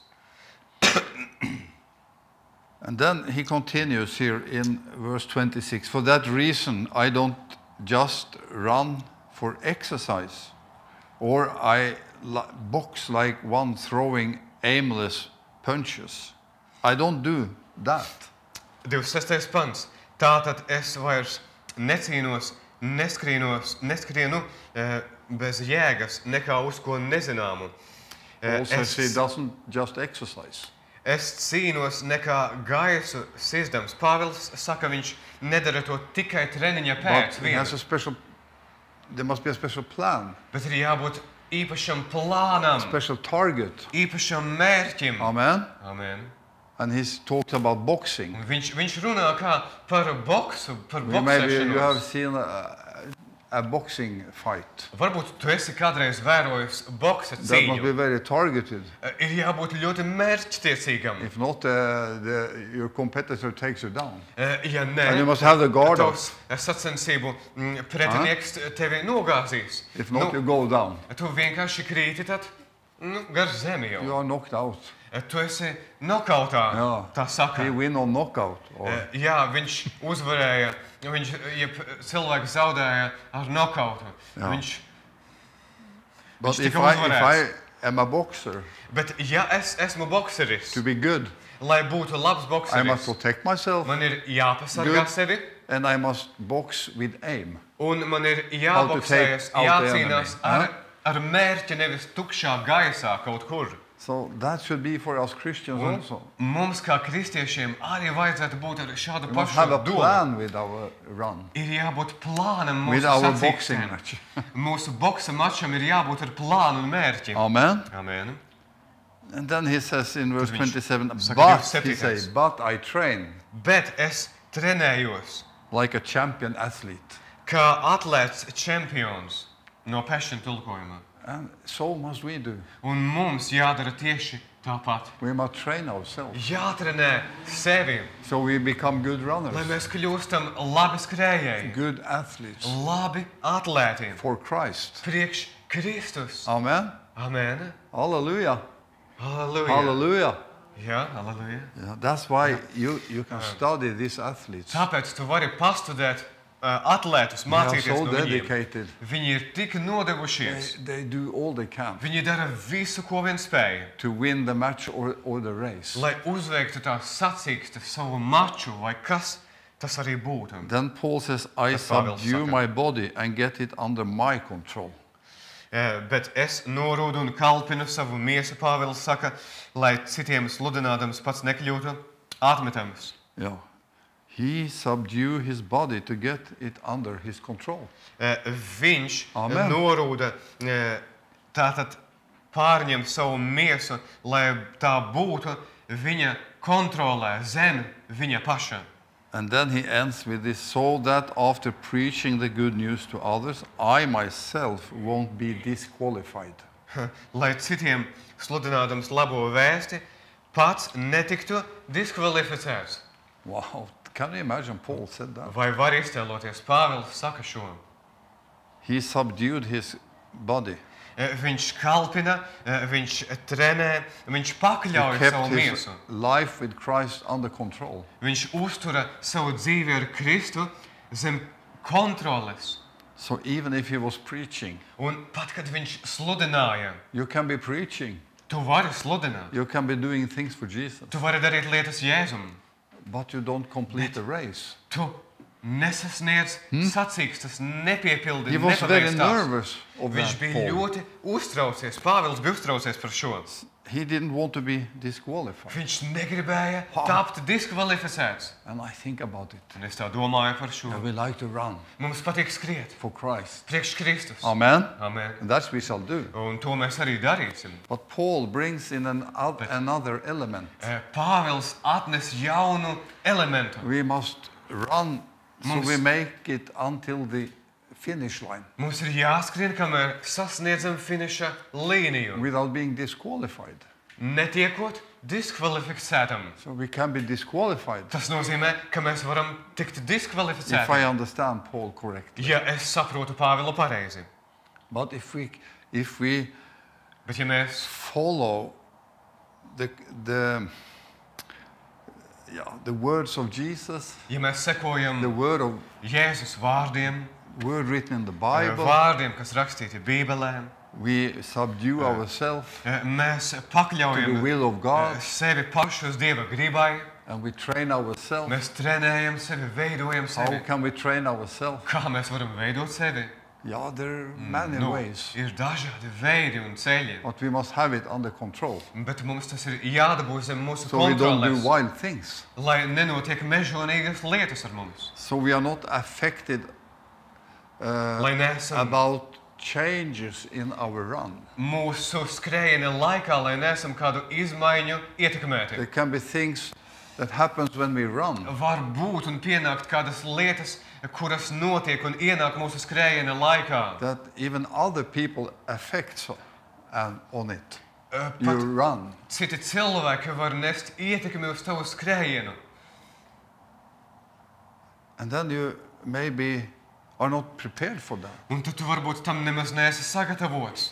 And then he continues here in verse 26. For that reason, I don't just run for exercise, or I box like one throwing aimless punches. I don't do that. 26. pants. Tātad es vairs necīnos, neskrienu bez jēgas, nekā uz ko nezināmu. Paul says he Es, doesn't just exercise. es cīnos nekā gaisu sizdams. Pāvils saka, viņš nedara to tikai treniņa But pēc he has viena, a special, there must be a special plan, bet ir jābūt īpašam plānam, special target. īpašam mērķim. Amen. Amen. And he's talked about boxing. Un viņš runā kā par boksu, par Maybe you have boksēšanos. seen a boxing fight. Varbūt tu esi kādreiz vērojis boksa That must be cīņu. very targeted. Ir jābūt ļoti mērķtiecīgam. If not, your competitor takes you down. Ja And nē, you must have the guard up. tavs sacensību pretinieks tevi nogāzīs. If not, you go down. Tu vienkārši krīti tad gar zemi You jau. are knocked out. Tu esi nokautā, Jā. tā saka. He win on knockout. Or, Jā, viņš uzvarēja, cilvēks zaudēja ar nokautu. Jā. Viņš but tika if I uzvarēts. am a boxer, Bet ja es esmu bokseris, to be good, lai būtu labs I must bokseris, protect myself man ir jāpasargā Good. sevi, and I must box with aim. un man ir How to take jāboksējas, out the jācīnās enemy, ar mērķi, nevis tukšā gaisā kaut kur. So that should be for us Christians Un also. mums kā kristiešiem arī vajadzētu būt ar šādu We must have pašu a domu. plan with our run, Ir jābūt plānam with mūsu our boxing sacīkstēm. match. Mūsu boksa mačam ir jābūt ar plānu un mērķi. Amen. Amen. And then he says in verse Tad viņš 27, saka but, 27. he says, but I train Bet es trenējos like a champion athlete. kā atlēts čempions no Passion tulkojuma. And so must we do. Un mums jādara tieši tāpat. We must train ourselves. Jātrenē sevi, So we become good lai runners, mēs kļūstam labi skrējēji, good athletes labi atlēti, for Christ. priekš Kristus. Amen. Amen. Hallelujah. Halleluja. Hallelujah. Jā, halleluja. Yeah, that's why you can study these athletes. Tāpēc tu vari pastudēt atlētus, They are mācīties so no viņiem. dedicated. Viņi ir tik nodevušies. They do all they can Viņi dara visu, ko vien spēj, to win the match or the race. lai uzveiktu tās sacīkstes, savu maču, vai kas tas arī būtu. Then Paul says, I Tas Pāvils subdue saka. my body and get it under my control. Bet es norūdu un kalpinu savu miesu, Pāvils saka, lai citiem sludinādams pats nekļūtu atmetams. Yeah. He subdue his body to get it under his control. Viņš Amen. norūda tātad pārņem savu miesu, lai tā būtu viņa kontrolē zem viņa paša. And then he ends with this, so that after preaching the good news to others, I myself won't be disqualified. Lai citiem sludinādams labo vēsti, pats netiktu diskvalificēts. Wow, can you imagine Paul said that? Vai var iztēloties, Pāvils saka šo? He subdued his body. Viņš kalpina, viņš trenē, viņš He pakļauj kept savu his miesu. life with Christ under control. Viņš uztura savu dzīvi ar Kristu zem kontroles. So even if he was preaching, Un pat, kad viņš sludināja, you can be preaching, tu vari sludināt, you can be doing things for Jesus, tu vari darīt lietas Jēzum, but you don't complete the race. tu nesasniedz sacīkstes, nepiepildi, He was very nepabeidz tās. nervous of Viņš that, bija Paul. ļoti uztraucies, Pāvils bija uztraucies par šo. He didn't want to be disqualified. Viņš negribēja tapt diskvalificēts. And I think about it. Un es tā domāju par šo. I would like to run Mums patīk skriet for Christ. priekš Kristus. Amen. Amen. And that's what we shall do. Un to mēs arī darīsim. But Paul brings in another element. Pāvils atnes jaunu elementu. We must run so Mums- we make it until the finish line Mums ir jāskrien, kamēr sasniedzam finiša līniju, without being disqualified. netiekot diskvalificētam. So we can be disqualified Tas nozīmē, ka mēs varam tikt if I diskvalificēti, understand Paul correctly. ja es saprotu Pāvilu pareizi. But if we Bet ja mēs follow the words of Jesus, Ja mēs the sekojam word Jēzus vārdiem, written in the Bible, vārdiem, kas rakstīti Bībelē, we subdue ourselves mēs to the pakļaujam will of God, sevi pašus Dieva gribai, and we train ourselves. mēs trenējam sevi, veidojam How sevi. can we train ourselves? Kā mēs varam veidot sevi? Yeah, there are many Nu, ways, ir dažādi veidi un ceļi, but we must have it under control, bet mums tas ir jādabū zem mūsu so we don't do kontroles, wild things. lai nenotiek mežonīgas lietas ar mums. So we are not affected Lai neesam about changes in our run. mūsu skrējiena laikā, lai neesam kādu izmaiņu ietekmēti. There can be things that happens when we run. Var būt un pienākt kādas lietas, kuras notiek un ienāk mūsu skrējiena laikā. That even other people affect on it. Pat You run. citi cilvēki var nest ietekmi uz tavu skrējienu. And then you maybe are not prepared for that. Un tad tu varbūt tam nemaz neesi sagatavots.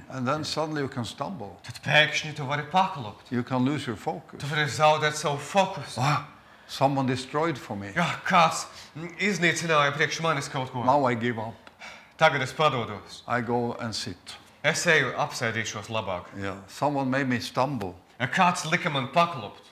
And then suddenly you can stumble. Tad pēkšņi tu vari paklupt. You can lose your focus. Tu vari zaudēt savu fokusu. Someone destroyed for me. Jā, kāds iznīcināja priekš manis kaut ko. Now I give up. Tagad es padodos. I go and sit. Es eju apsēdīšos labāk. Yeah. Someone made me stumble. Kāds lika man paklupt.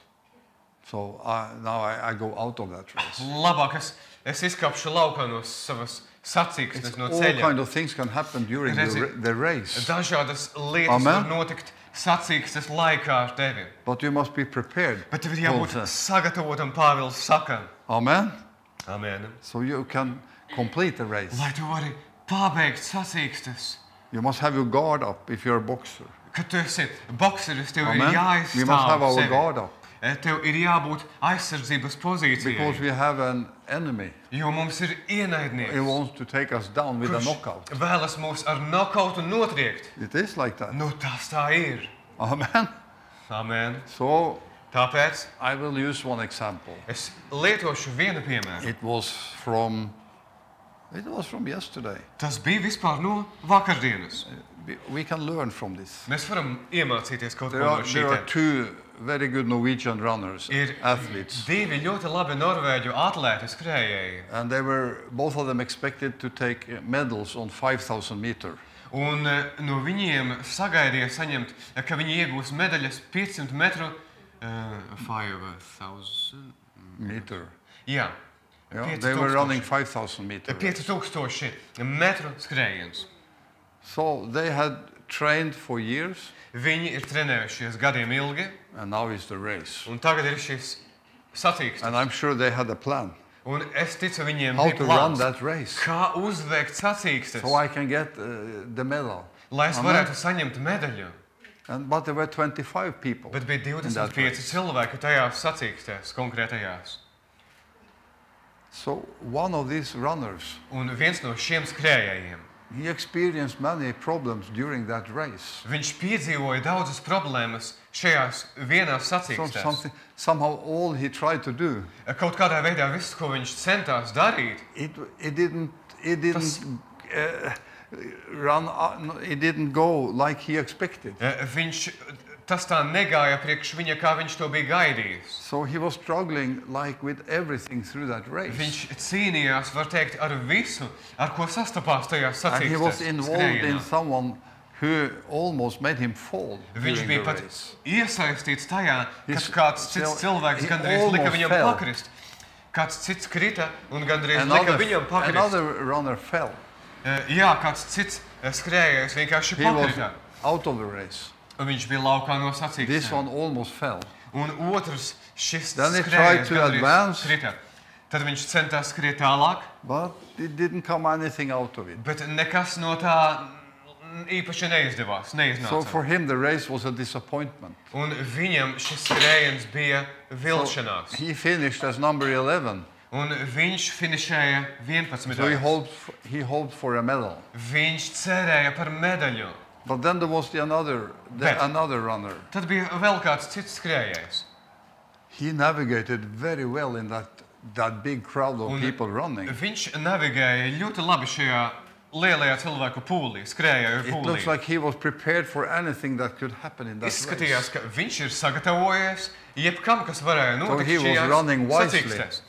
So now I go out of that race. Labāk es izkāpšu laukā no savas sacīkstes, no All ceļa. kind of things can happen during Redzi, the race. Dažādas lietas Amen. var notikt sacīkstes laikā ar tevi. But you must be prepared. Bet tev ir Paul jābūt says. sagatavotam, Pāvils saka. Amen. Amen. So you can complete the race. Lai tu vari pabeigt sacīkstes. You must have your guard up if you're a boxer. Kad tu esi bokseris, tev ir Amen. We must have jāizstāv our sevi. guard up Tev ir jābūt aizsardzības because pozīcijai, we have an enemy. jo mums ir He ienaidnieks, wants to take us down with a kurš knockout. vēlas mūs ar nokautu notriekt. It is like that. Nu, tas tā ir. Amen. Amen. So Tāpēc I will use one example. es lietošu vienu piemēru. It was from yesterday. Tas bija vispār no vakardienas. We can learn from this. Mēs varam iemācīties kaut ko There no are šī. two very good Norwegian runners, Ir athletes, divi ļoti labi norvēģu atlēti skrējēji. and they were both of them expected to take medals on 5,000 meters. Un no viņiem sagaidīja saņemt, ka viņi iegūs medaļas 500 metru 5,000. Meter. Jā, Yeah, they were running 5,000 meters. 5000 metru skrējiens. So they had trained for years, Viņi ir trenējušies gadiem ilgi, and now is the race. un tagad ir šis sacīkstes. And I'm sure they had a plan Un es ticu, viņiem how bija to run plāns, that race, kā uzveikt sacīkstes, so I can get the medal. lai es Amen. varētu saņemt medaļu. But there were 25 people. Bet bija in that 25 race. cilvēki tajās sacīkstēs, konkrētajās. So one of these runners, Un viens no šiem skrējējiem, he experienced many problems during that race. viņš piedzīvoja daudzas problēmas šajās vienās sacīkstēs. Somehow all he tried to do, Kaut kādā veidā viss, ko viņš centās darīt, it didn't run. It didn't go like he expected. tas tā negāja priekš viņa, kā viņš to bija gaidījis. So he was struggling like with everything through that race. Viņš cīnījās, var teikt, ar visu, ar ko sastapās tajās And he was sacīkstēs. involved in skrējienā. someone who almost made him fall Viņš during bija the pat race. iesaistīts tajā, He's- kad kāds cits he cilvēks gandrīz lika almost viņam fell. pakrist. Kāds cits krita un gandrīz lika viņam pakrist. Another runner fell. Jā, kāds cits skrējējis vienkārši He was pakrita. out of the race. Un viņš bija laukā no This one sacīkstēm. almost fell. Un otrs, šis Then he skrējējs tried to gandrīz advance. krita. Tad viņš centās skriet tālāk, But it didn't come anything out of it. bet nekas no tā īpaši neizdevās, So neiznāca. for him the race was a disappointment. Un viņam šis skrējiens bija vilšanās. He finished as number 11. Un viņš finišēja 11. So he hoped for a medal. Viņš cerēja par medaļu. But then there was another runner. Tad bija vēl kāds cits skrējējs. He navigated very well in that big crowd of Un people running. viņš navigēja ļoti labi šajā lielajā cilvēku pūlī, skrējēju It looks pūlī. like he was prepared for anything that could happen in that Izskatījās, race. ka viņš ir sagatavojies jebkam, kas varēja So notikt he was šajās running wisely. sacīkstēs.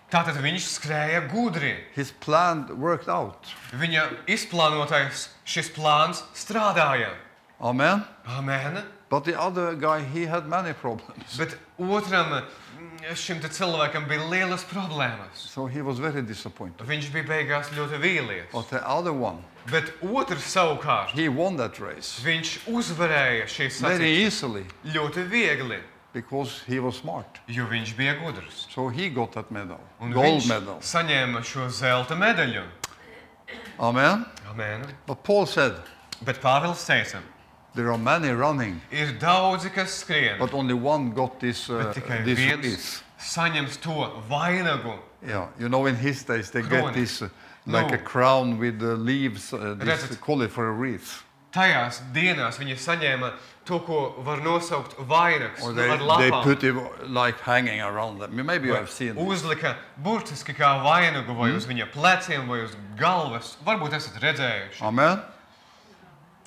Tātad viņš skrēja gudri. His plan worked out. Viņa izplānotais šis plāns strādāja. Amen. Amen. But the other guy, he had many problems. Bet otram šim te cilvēkam bija lielas problēmas. So he was very disappointed. Viņš bija beigās ļoti vīlies. But the other one, Bet otrs savukārt, he won that race viņš uzvarēja šīs very sacīkstes easily ļoti viegli, because he was smart. jo viņš bija gudrs. So he got that medal, Un gold viņš medal. saņēma šo zelta medaļu. Amen. Amen. But Paul said, Bet Pāvils teica, there are many running, ir daudzi, kas skrien, but only one got this bet tikai this viens wreath. saņems to vainagu. Yeah, you know, in his days they get Krone. this like a No. crown with the leaves. This Redzat. call it for a wreath. Tajās dienās viņi saņēma to, ko var nosaukt vainags, Or ar they lapām. put it like hanging around them. Maybe you have seen it. Uzlika burtiski kā vainagu vai uz viņa pleciem vai uz galvas. Varbūt esat redzējuši. Amen.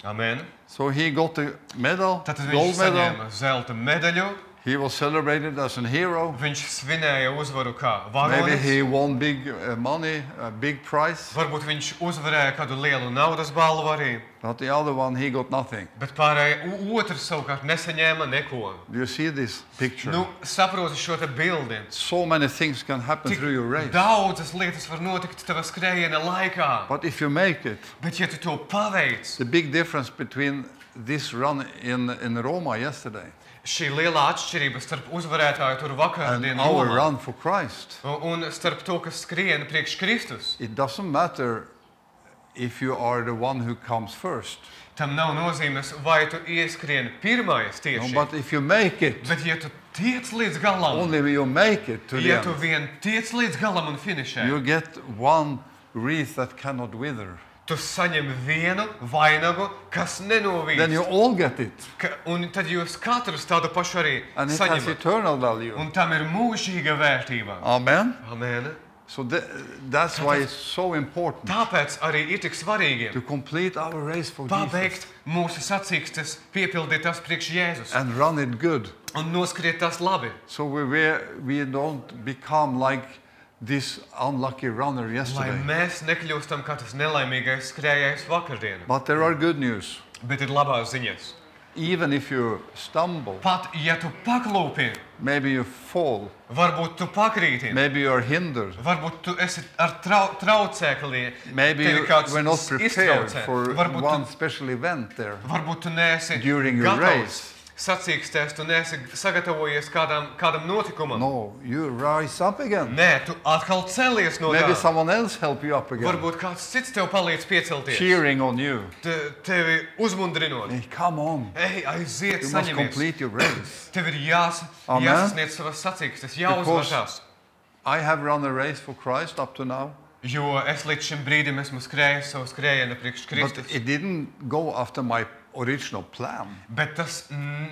Amen. So he got the medal, Tātad viņš gold medal. saņēma zelta medaļu. He was celebrated as a hero. Viņš svinēja uzvaru kā Maybe varonis. he won big money, a big prize. Varbūt viņš uzvarēja kādu lielu naudas balvu arī. But the other one, he got nothing. Bet pārējie otrs savukārt nesaņēma neko. Do you see this picture? Nu, saproti šo te bildi. So many things can happen Tik through your race. daudzas lietas var notikt tava skrējiena laikā. But if you make it, Bet ja tu to paveic, the big difference between this run in Roma yesterday Šī lielā atšķirība starp uzvarētāju tur and vakardienu our Romā run for Christ, un starp to, kas skrien priekš Kristus, it doesn't matter if you are the one who comes first. tam nav nozīmes, vai tu ieskrien pirmais No, tieši. but if you make it, Bet ja tu tiec līdz galam, only when you make it to the ja tu end, vien tiec līdz galam un finišē, you get one wreath that cannot wither. tu saņem vienu vainagu, kas Then you nenovīst. all get it. Un tad jūs katrs tādu pašu arī And it has saņemat. eternal value. Un tam ir mūžīga vērtība. Amen. Amen. So that's why it's so important Tāpēc arī ir tik svarīgi to complete our race for Jesus pabeigt mūsu sacīkstes, piepildīt tās priekš Jēzus and run it good. un noskriet tās labi. So we don't become like this unlucky runner Lai yesterday. mēs nekļūstam kā tas nelaimīgais skrējējs vakardienu. But there are good news. Bet ir labās ziņas. Even if you stumble, Pat ja tu paklūpi, maybe you fall, varbūt tu pakrīti, maybe you are hindered, varbūt tu esi ar traucēkli, maybe tevi you kāds were not prepared iztraucē. for Varbūt one tu, special event there. varbūt tu neesi During your gatavs race. sacīkstēs, tu neesi sagatavojies kādam notikumam. No, you rise up again. Nē, tu atkal celies no Maybe tā. someone else help you up again, Varbūt kāds cits tev palīdz piecelties. cheering on you. Tevi uzmundrinot. Hey, come on, Ej, aiziet, you must saņemies. complete your race. Tev ir Amen. jāsasniedz savas sacīkstes, jāuzvarās. I have run a race for Christ up to now, Jo es līdz šim brīdim esmu skrējis savu skrējienu priekš but Kristus. it didn't go after my original plan Bet tas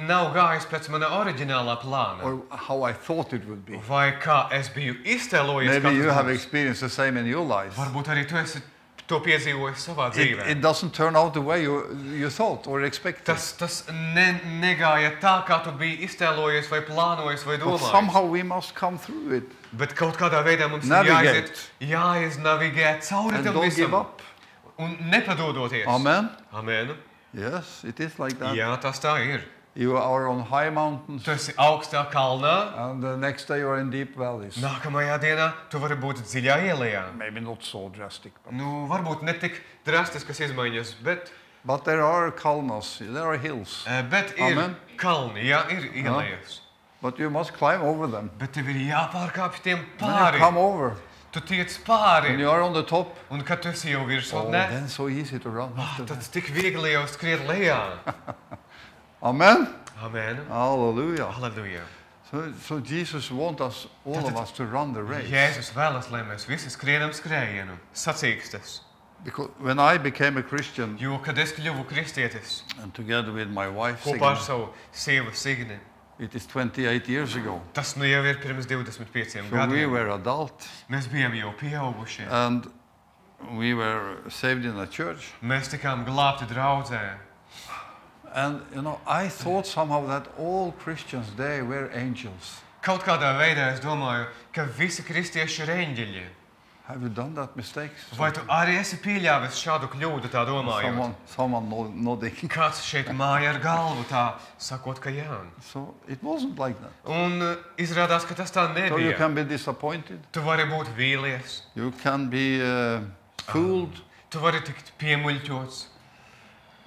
nav gājis pēc mana oriģinālā plāna. or how I thought it would be. Vai kā es biju iztēlojies, Maybe kā you tas have būs. experienced the same in your life. Varbūt arī tu esi to piedzīvojis savā dzīvē. It doesn't turn out the way you thought or expected. Tas negāja tā, kā tu biji iztēlojies vai plānojis vai But domājis. somehow we must come through it Bet kaut kādā veidā mums ir Navigate. jāiznavigē cauri and tam don't give visam. up. Un nepadodoties. Amen. Amen. Yes, it is like that. Jā, tas tā ir. You are on high mountains Tu esi augstā kalnā, and the next day you are in deep valleys. nākamajā dienā tu vari būt dziļā ielā. Maybe not so drastic, Nu, varbūt ne tik drastiskas izmaiņas, but there are kalnas, there are hills. bet ir Amen. kalni, jā, ir ielējas. But you must climb over them. Bet tev ir jāpārkāpj tiem When you pāri. come over, Tu tiec when pāri. you are on the top, Un kad tu esi jau oh, virsotnē, then so easy to run after tad that. tik viegli jau skriet lejā. Amen. Amen. Hallelujah. Halleluja. So Jesus wants us, all of us, to run the race. Jēzus vēlas, lai mēs visi skrienam skrējienu, sacīkstes. Because when I became a Christian, Jo, kad es kļuvu kristietis, and together with my wife, kopā ar Signe, savu sievu Signi, it is 28 years ago. tas nu jau ir pirms 25 So we gadiem. were adult, Mēs bijām jau pieaugušie. and we were saved in a church. Mēs tikām glābti draudzē. And you know, I thought somehow that all Christians they were angels. Kaut kādā veidā es domāju, ka visi kristieši ir eņģeļi. Have you done that mistake? Vai tu arī esi pieļāvis šādu kļūdu, tā domājot? Someone nodding. Kāds šeit māja ar galvu, tā sakot, ka jā. So it wasn't like that. Un izrādās, ka tas tā So you nebija. can be disappointed. Tu vari būt vīlies, You can be fooled. tu vari tikt piemuļķots,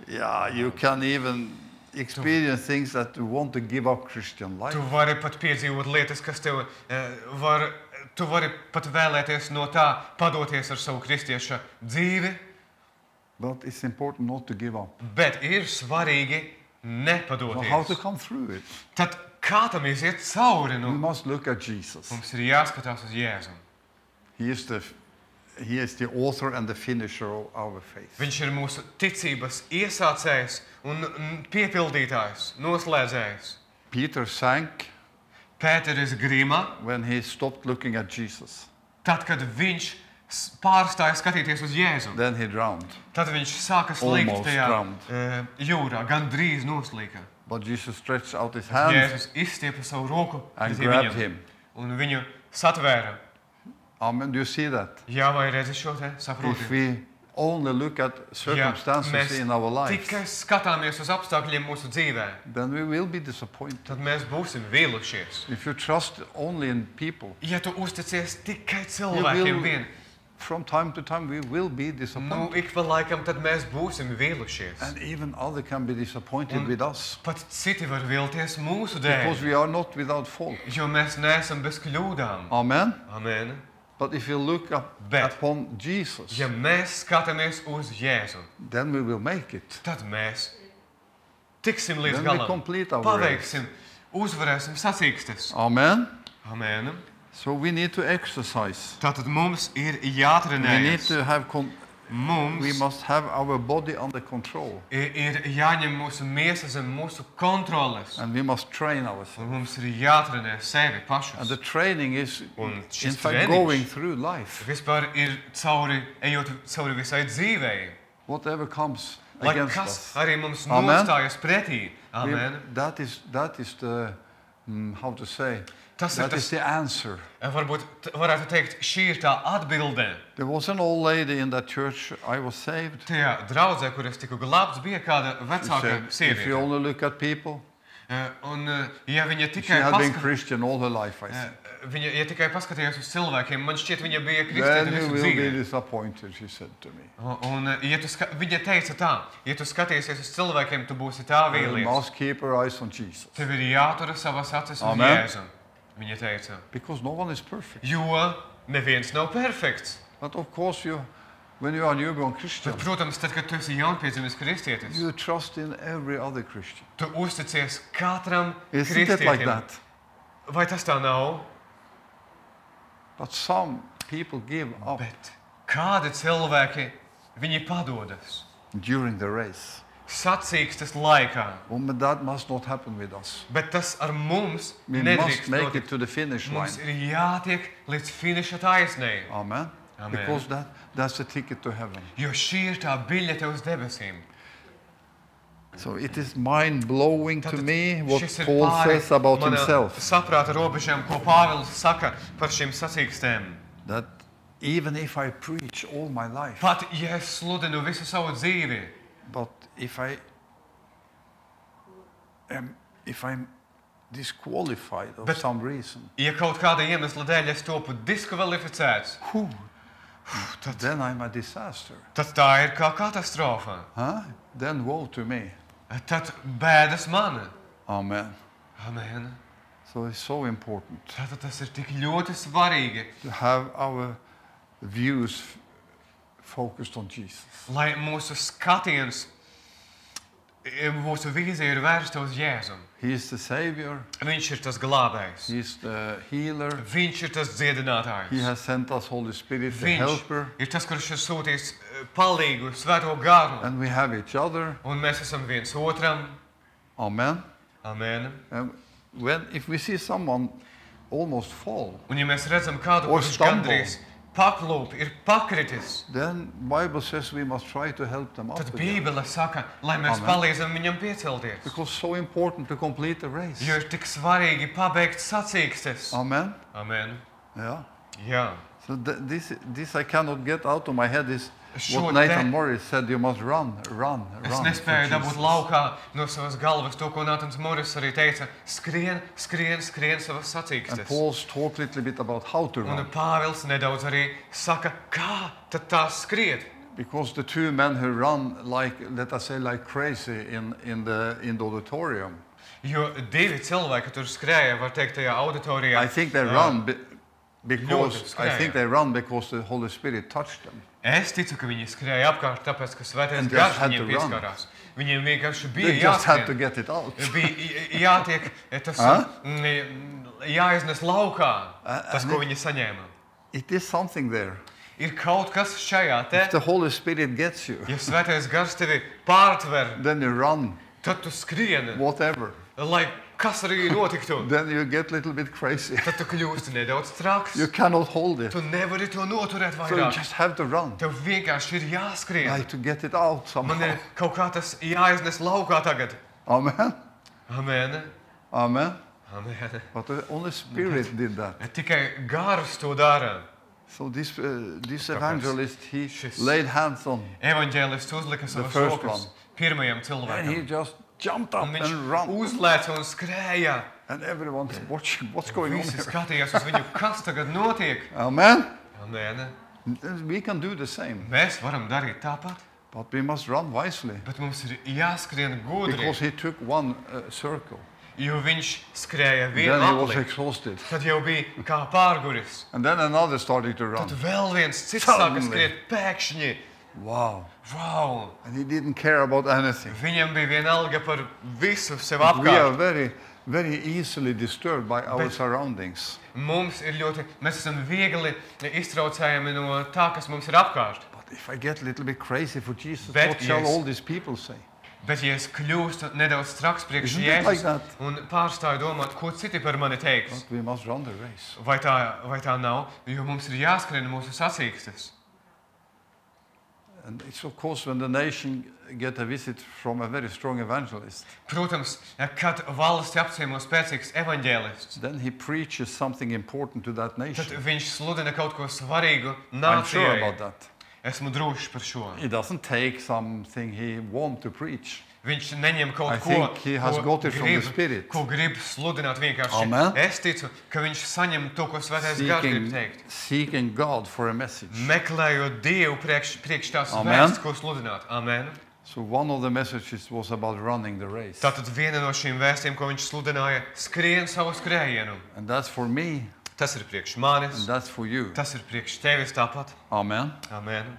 Yeah, you can even experience things that you want to give up Christian life. tu vari pat piedzīvot lietas, kas tev var, tu vari pat vēlēties no tā padoties ar savu kristieša dzīvi, But it's important not to give up. bet ir svarīgi So how to nepadoties. come through it? Tad kā tam iziet cauri? We Nu, must look at Jesus. mums ir jāskatās uz Jēzu. He is the author and the finisher of our faith. Viņš ir mūsu ticības iesācējs un piepildītājs, noslēdzējs. Peter sank Pēteris grima, when he stopped looking at Jesus. tad, kad viņš pārstāja skatīties uz Jēzu, Then he drowned. tad viņš sāka slīgt Almost tajā drowned. jūrā, gandrīz noslīka. But Jesus stretched out his hand Jēzus izstiepa savu roku and pretī grabbed viņam him. un viņu satvēra. Amen. Do you see that? Jā, vai redzi šo te If saproti? we only look at Ja circumstances mēs in our lives, tikai skatāmies uz apstākļiem mūsu dzīvē, then we will be disappointed. tad mēs būsim vīlušies. If you trust only in people, Ja tu uzticies tikai you cilvēkiem will vien, from time to time we will be disappointed. Ik pa laikam tad mēs būsim vīlušies. And even others can be disappointed with us. Pat citi var vilties mūsu Because dēļ, we are not without fault. jo mēs neesam bez kļūdām. Amen. Amen. But if you look Bet- upon Jesus, Ja mēs skatāmies uz Jēzu, then we will make it. tad mēs tiksim līdz Then we galam, complete our paveiksim, uzvarēsim sacīkstes. Amen. Amen. So we need to exercise. Tātad mums ir We need jātrenējas. to have we Mums must have our body under control, ir jāņem mūsu miesa zem mūsu kontroles. and we must train ourselves. Un mums ir jātrenē sevi And pašus. the training is, Un in šis fact, treniņš going through life. vispār ir ejot cauri visai dzīvei. Whatever comes Lai against kas us, arī mums Amen. nostājas pretī. we- Amen. that is the how to say. Tas ir That is tas, the answer. varbūt varētu teikt, šī ir tā atbilde. There was an old lady in that church. I was saved. Tajā draudzē, kur es tiku glābts, bija kāda She vecāka said, if you sieviete. only look at people, Un, ja viņa she tikai had been paskatījās, Christian all her life, I think. ja tikai paskatījās uz cilvēkiem, man šķiet, viņa bija Then kristieta you visu will be dzīvi. disappointed, she said to me. Un, ja viņa teica tā, ja tu skatīsies uz cilvēkiem, tu būsi tā You vīlies. must keep her eyes on Jesus. Tev ir jātura savas acis uz Amen. Jēzu. Viņa teica, Because no one is perfect. jo neviens nav perfekts. But of course, when you are a newborn Christian, Bet, protams, tad, kad tu esi jaunpiedzimis kristietis, you trust in every other Christian. tu uzticies katram Isn't it like kristietim. that? Vai tas tā nav? But some people give up Bet kādi cilvēki, viņi padodas during the race. sacīkstes laikā. But that must not happen with us. Bet tas ar mums We must nedrīkst make notikt. it to the finish line. Mums ir jātiek līdz finiša taisnei, Amen. Amen. Because that's the ticket to heaven. jo šī ir tā biļete uz debesīm. So it is mind-blowing to Tātad me what šis ir Paul pāri says about mana himself. saprāta robežām, ko Pāvils saka par šīm sacīkstēm. That even if I preach all my life, Pat ja es sludinu visu savu dzīvi, but if I'm disqualified of But- some reason, ja kaut kāda iemesla dēļ es topu diskvalificēts, then I'm a disaster. tad tā ir kā katastrofa. Huh? Then woe to me. Tad bēdas man. Amen. Amen. So it's so important Tātad tas ir tik ļoti svarīgi, to have our views focused on Jesus. lai mūsu skatiens, mūsu vīzija ir vērsta uz Jēzu. He is the Savior. Viņš ir tas glābējs. He is the healer. Viņš ir tas dziedinātājs. He has sent us Holy Spirit, the Viņš helper. ir tas, kurš ir sūtījis palīgu, svēto garu. And we have each other. Un mēs esam viens otram. Amen. Amen. And if we see someone almost fall, Un ja mēs redzam kādu, Or kurš stumble. gandrīz paklūp, ir pakritis, then Bible says we must try to help them up tad again. Bībele saka, lai mēs Amen. palīdzam viņam piecelties. Because so important to complete the race. Jo ir tik svarīgi pabeigt sacīkstes. Amen. Amen. Yeah. Jā. So this I cannot get out of my head is Šo what te- Nathan Morris said. You must run. Es for nespēju dabūt Jesus. laukā no savas galvas to, ko Nātans Moris arī teica. Skrien savas And sacīkstes. Paul's talk a little bit about how to Un run. Pāvils nedaudz arī saka, kā tad tā skriet. Because the two men who run like, let us say, like crazy in the auditorium, Jo divi cilvēki tur skrēja, var teikt, tajā auditorijā. I think they run because Ļoti I think skrēja. they run because the Holy Spirit touched them. Es ticu, ka viņi skrēja apkārt, tāpēc, ka svētais And gars just had viņiem to run. pieskārās. Viņiem vienkārši bija They just had to jāskrien. get it out. Bija jātiek, tas Huh? jāiznes laukā, tas, and ko viņi saņēma. It is something there. Ir kaut kas šajā te, If the Holy Spirit gets you, ja svētais gars tevi pārtver, then you run, tad tu skrieni, whatever. lai kas arī notiktu. Then you get a little bit crazy. Tad tu kļūsti nedaudz traks. You cannot hold it. Tu nevari to noturēt So you vairāk. just have to run. Tev vienkārši ir jāskrien. Like to get it out Man somehow. ir kaut kā tas jāiznes laukā tagad. Amen. Amen. Amen. Amen. But the Holy Spirit did that. Tikai gars to dara. So this evangelist, he Šis- laid hands on, Evanģēlists uzlika savas first rokas one. pirmajam and he cilvēkam. just jumped up Un viņš and ran. uzlēca un skrēja. And everyone's watching what's going on Visi here. skatījās uz viņu, kas tagad notiek. Amen. Amen. We can do the same, Mēs varam darīt tāpat, but we must run wisely. bet mums ir jāskrien gudri, Because he took one circle, jo viņš skrēja then vienu he was apli. exhausted. Tad jau bija kā pārguris. And then another started to Tad run. vēl viens cits sāka Suddenly. skriet pēkšņi. Wow. Wow! And he didn't care about anything. Viņam bija vienalga par visu sev We are apkārt. very, very easily disturbed by our Bet- surroundings. Mēs esam viegli iztraucējami no tā, kas mums ir apkārt. But if I get a little bit crazy for Jesus, Bet what shall yes. all these people say? Bet, ja es kļūstu nedaudz traks priekš Isn't it like Jēzus that? un pārstāju domāt, ko citi par mani teiks, But we must run the race. vai tā nav, jo mums ir jāskrien mūsu sacīkstes. And it's of course when the nation get a visit from a very strong evangelist, Protams, kad valsts apciemo spēcīgs evaņģēlists, then he preaches something important to that tad nation. viņš sludina kaut ko svarīgu I'm sure nācijai. about that. Esmu drošs par šo. He doesn't take something he wants to preach. Viņš neņem kaut I ko, think he has ko got it from the grib, Spirit. ko grib sludināt vienkārši. Amen. Es ticu, ka viņš saņem to, ko Svētais Gars grib teikt. Seeking God for a message. Meklējot Dievu priekš tās Amen. vēsts, ko sludināt. Amen. So one of the messages was about running the race. Tātad viena no šīm vēstiem, ko viņš sludināja, skrien savu skrējienu. And that's for me Tas ir priekš and manis, that's for you. tas ir priekš tevis tāpat. Amen. Amen.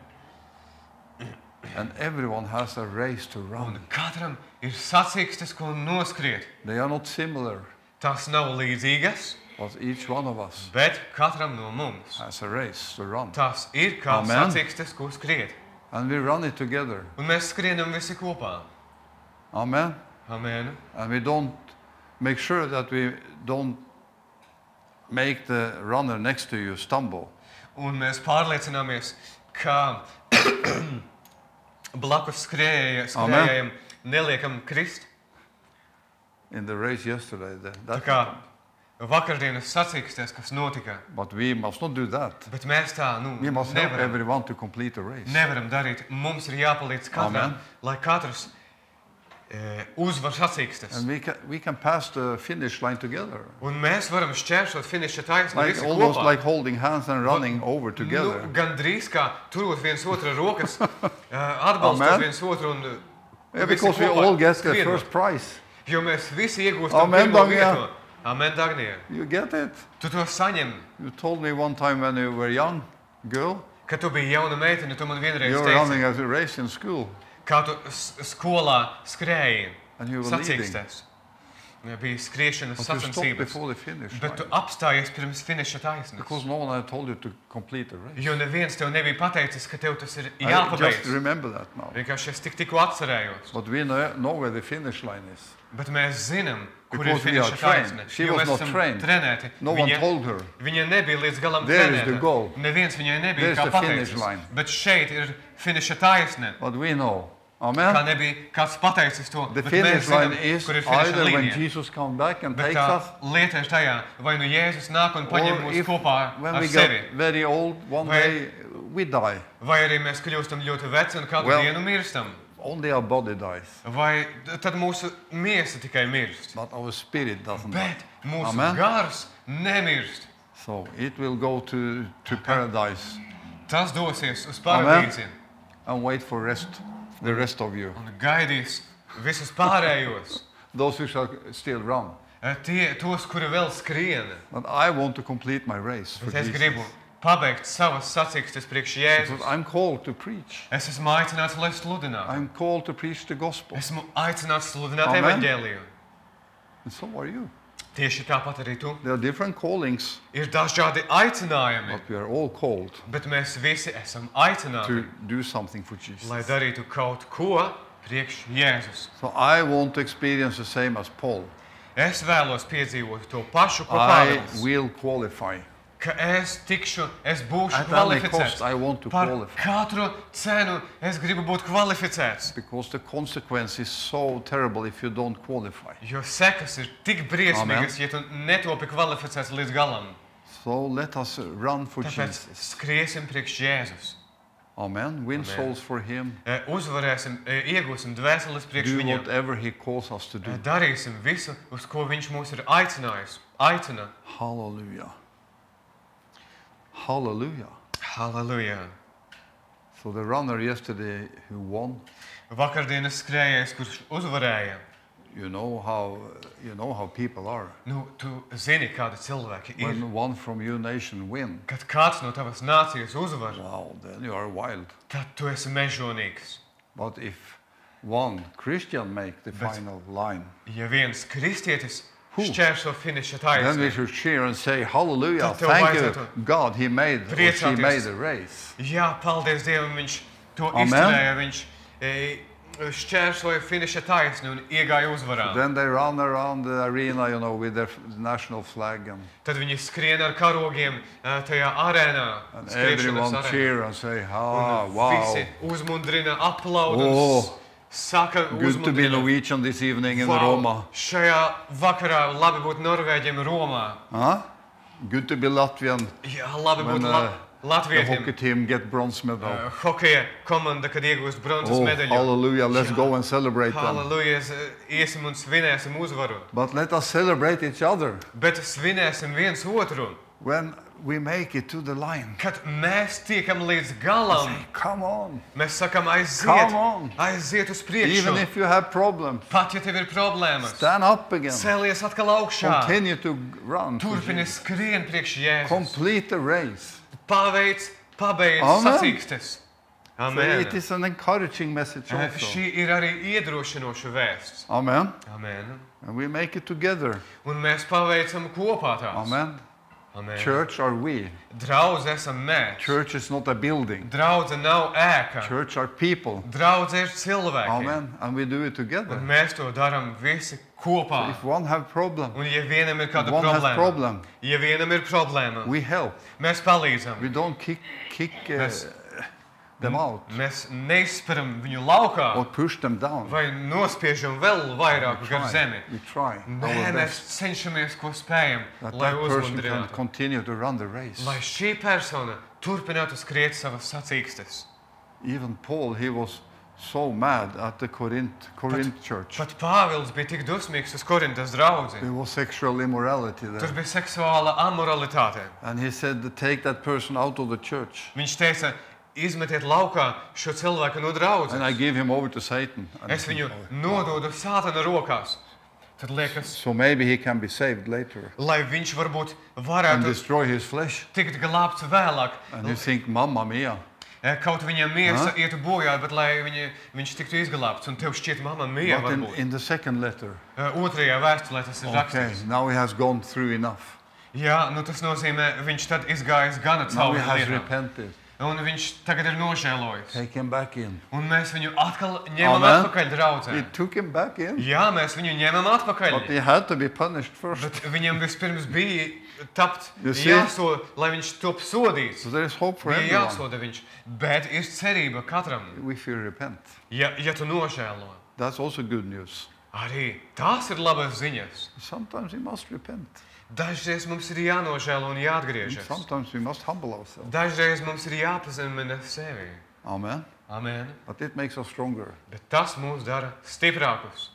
And everyone has a race to Un run. katram ir sacīkstes, ko noskriet. They are not similar, Tās nav līdzīgas, but each one of us bet katram no mums. has a race to run. Tās ir kā Amen. sacīkstes, ko skriet. And we run it together. Un mēs skrienam visi kopā. Amen. Amen. And we don't make sure that we don't make the runner next to you stumble. Un mēs pārliecināmies, ka blakus skrējējiem neliekam krist. In the race yesterday, Tā that kā vakardienas sacīkstes, kas notika. but we must not do that. Bet mēs tā, We must help nevaram, everyone to complete the race. nevaram darīt. Mums ir jāpalīdz katram, Amen. lai katrs uzvar sacīkstes. And we can pass the finish line together. Un mēs varam šķērsot finiša taisni Like visi almost kopā. like holding hands and running over together. Gan drīz kā turot viens otru rokas, atbalstot Amen. viens otru un Yeah, visi because we kopā all get the skrienot. first prize. Jo mēs visi iegūstam Amen, pirmo Dagnija. vietu. Amen, Dagnija. You get it? Tu to saņem. You told me one time when you were young girl, Kad tu biji jauna meitene, tu man vienreiz you were teici, running as a race in school. kā tu skolā skrēji And you were leading. sacīkstes. Bija skriešanas But you stopped sacensības. before the finish Bet tu line. apstājies pirms finiša taisnes. Because no one had told you to complete the race. Jo neviens tev nebija pateicis, ka tev tas ir I just jāpabeidz. remember that now. Vienkārši es tikko atcerējos. But we know where the finish line is. Bet mēs zinām, kur ir Because we are finiša trained. taisne. She Jo was mēs not esam trained. trenēti. No one told her. Viņa nebija līdz galam There is the trenēta. goal. Neviens viņai nebija There is kā the finish pateicis. line. Bet šeit ir finiša taisne. But we know. Kā Amen. nebija kāds pateicis to. The Bet mēs finish line zinām, is kur ir finiša either when līnija. Jesus comes back and Bet takes tā us, lieta ir tajā, vai nu Jēzus nāk un paņem or mūs if kopā when ar we sevi. get very old, one Vai- day we die. Vai arī mēs kļūstam ļoti veci un kādu Well- dienu mirstam. Only our body dies, Vai tad mūsu miesa tikai mirst. but our spirit doesn't die. Bet mūsu Amen. gars nemirst. So it will go to paradise Tas dosies uz Amen. paradīzi and wait for the rest of you. un gaidīs visus pārējos. Those who shall still run. Tos, kuri vēl skrien. But I want to complete my race for Bet es Jesus. gribu pabeigt savas sacīkstes priekš Jēzus. Because I'm called to preach. Es esmu aicināts, lai sludinātu. I'm called to preach the gospel. Esmu aicināts sludināt Amen. evaņģēliju. And so are you. Tieši tāpat arī tu. There are different callings, Ir dažādi aicinājumi, but we are all called bet mēs visi esam aicināti, to do something for Jesus. lai darītu kaut ko priekš Jēzus. So I want to experience the same as Paul. Es vēlos piedzīvot to pašu, ko I Pāvils. will qualify. Ka es būšu At any kvalificēts. cost, I want to Par qualify. katru cenu es gribu būt kvalificēts. Because the consequence is so terrible if you don't qualify. Jo sekas ir tik briesmīgas, ja tu netopi kvalificēts līdz galam. So let us run for Tāpēc Jesus. skriesim priekš Jēzus. Amen. Win souls for Him. Uzvarēsim, iegūsim dvēseles priekš Do viņam. whatever He calls us to do. Darīsim visu, uz ko viņš mūs ir aicinājis. Aicina. Hallelujah. Hallelujah. Halleluja! So the runner yesterday who won, Vakardienas skrējējs, kurš uzvarēja. you know how people are. Nu, tu zini, kādi cilvēki ir. When one from your nation win, Kad kāds no tavas nācijas uzvar, wow, then you are wild. tad tu esi mežonīgs. But if one Christian make the But- final line, Ja viens kristietis Who? šķērso finiša then we taisni, should cheer and say, hallelujah, Tad tev thank you, vajadzētu God, he made, or she priecāties. made a race. jā, paldies Dievam, viņš to Amen. izturēja, viņš šķērsoja finiša taisni un iegāja uzvarā. Then they run around the arena, with their national flag, and Tad viņi skrien ar karogiem tajā arēnā, skriešanas everyone arēnā. cheer and say, Un wow, visi uzmundrina, aplaud un Oh, saka good to be uzmundrina. Norwegian this evening in Vau, Roma. šajā vakarā labi būt Norvēģiem Romā. Huh? Good to be Latvian Jā, labi when būt the hockey Latvietim. team get bronze medal. Hokeja komanda, kad iegūst bronzas Oh, medaļu. hallelujah, let's Jā. go and celebrate them. Halleluja, iesim un svinēsim uzvaru. But let us celebrate each other Bet svinēsim viens otru, when we make it to the line. kad mēs tiekam līdz galam. Say, come on, Mēs sakam Come on. aiziet uz even priekšu. if you have problems, Pat ja tev ir problēmas, stand up again, cēlies atkal augšā. continue to run, for Turpini Jesus. skrien priekš Jēzus. Complete the race. Pabeidz Amen. sacīkstes. So Amen. it is an encouraging message also. Šī ir arī iedrošinoša vēsts. Amen. Amen. And we make it together. Un mēs paveicam kopā tās. Amen. Amen. Church are we. Draudz esam mēs. Church is not a building. Draudze nav ēka. Church are people. Draudze ir cilvēki. Amen. And we do it together. Un mēs to darām visi kopā. If one have problem, Un ja vienam ir kāda one has problēma, problem, ja vienam ir problēma, we help. mēs palīdzam. We don't kick Mēs- them out Mēs neizsperam viņu laukā or push them down. vai nospiežam vēl vairāk gar zemi. We try Nē, our mēs best cenšamies, ko spējam, that lai that person can uzmundrinātu. continue to run the race. Lai šī persona turpinātu skriet savas sacīkstes. Even Paul, he was so mad at the Corinth church. Pat Pāvils bija tik dusmīgs uz Korintas draudzi. There was sexual immorality Tur there. bija seksuāla amoralitāte. And he said, take that person out of the church. Viņš teica, izmetiet laukā šo cilvēku no And draudzes. I gave him over to Satan. And Es viņu nododu sātana rokās. Tad liekas, so maybe he can be saved later lai viņš varbūt and varētu destroy his flesh. tikt glābts vēlāk. And you think, Mamma mia. Kaut viņam miesa ietu bojā, bet lai viņš tiktu izglābts. Un tev šķiet, mamma mija But varbūt. in the second letter, Otrajā vēstulē tas ir okay, rakstīts. now he has gone through enough. Jā, nu tas nozīmē, viņš tad izgājis gana Now he cauri has lietām. repented. Un viņš tagad ir nožēlojis. Take him back in. Un mēs viņu atkal ņemam Amen. atpakaļ draudzē. He took him back in. Jā, mēs viņu ņemam But atpakaļ. he had to be punished first. Bet viņam vispirms bija tapt You see? jāsoda, lai viņš top sodīts. So there is hope for Bija everyone jāsoda viņš. Bet ir cerība katram, if you repent. ja tu nožēlo. That's also good news. Arī tās ir labas ziņas. Sometimes we must repent. Dažreiz mums ir jānožēlo un jāatgriežas. Sometimes we must humble ourselves. Dažreiz mums ir jāpazemina sevi. Amen. Amen. But it makes us stronger. Bet tas mūs dara stiprākus.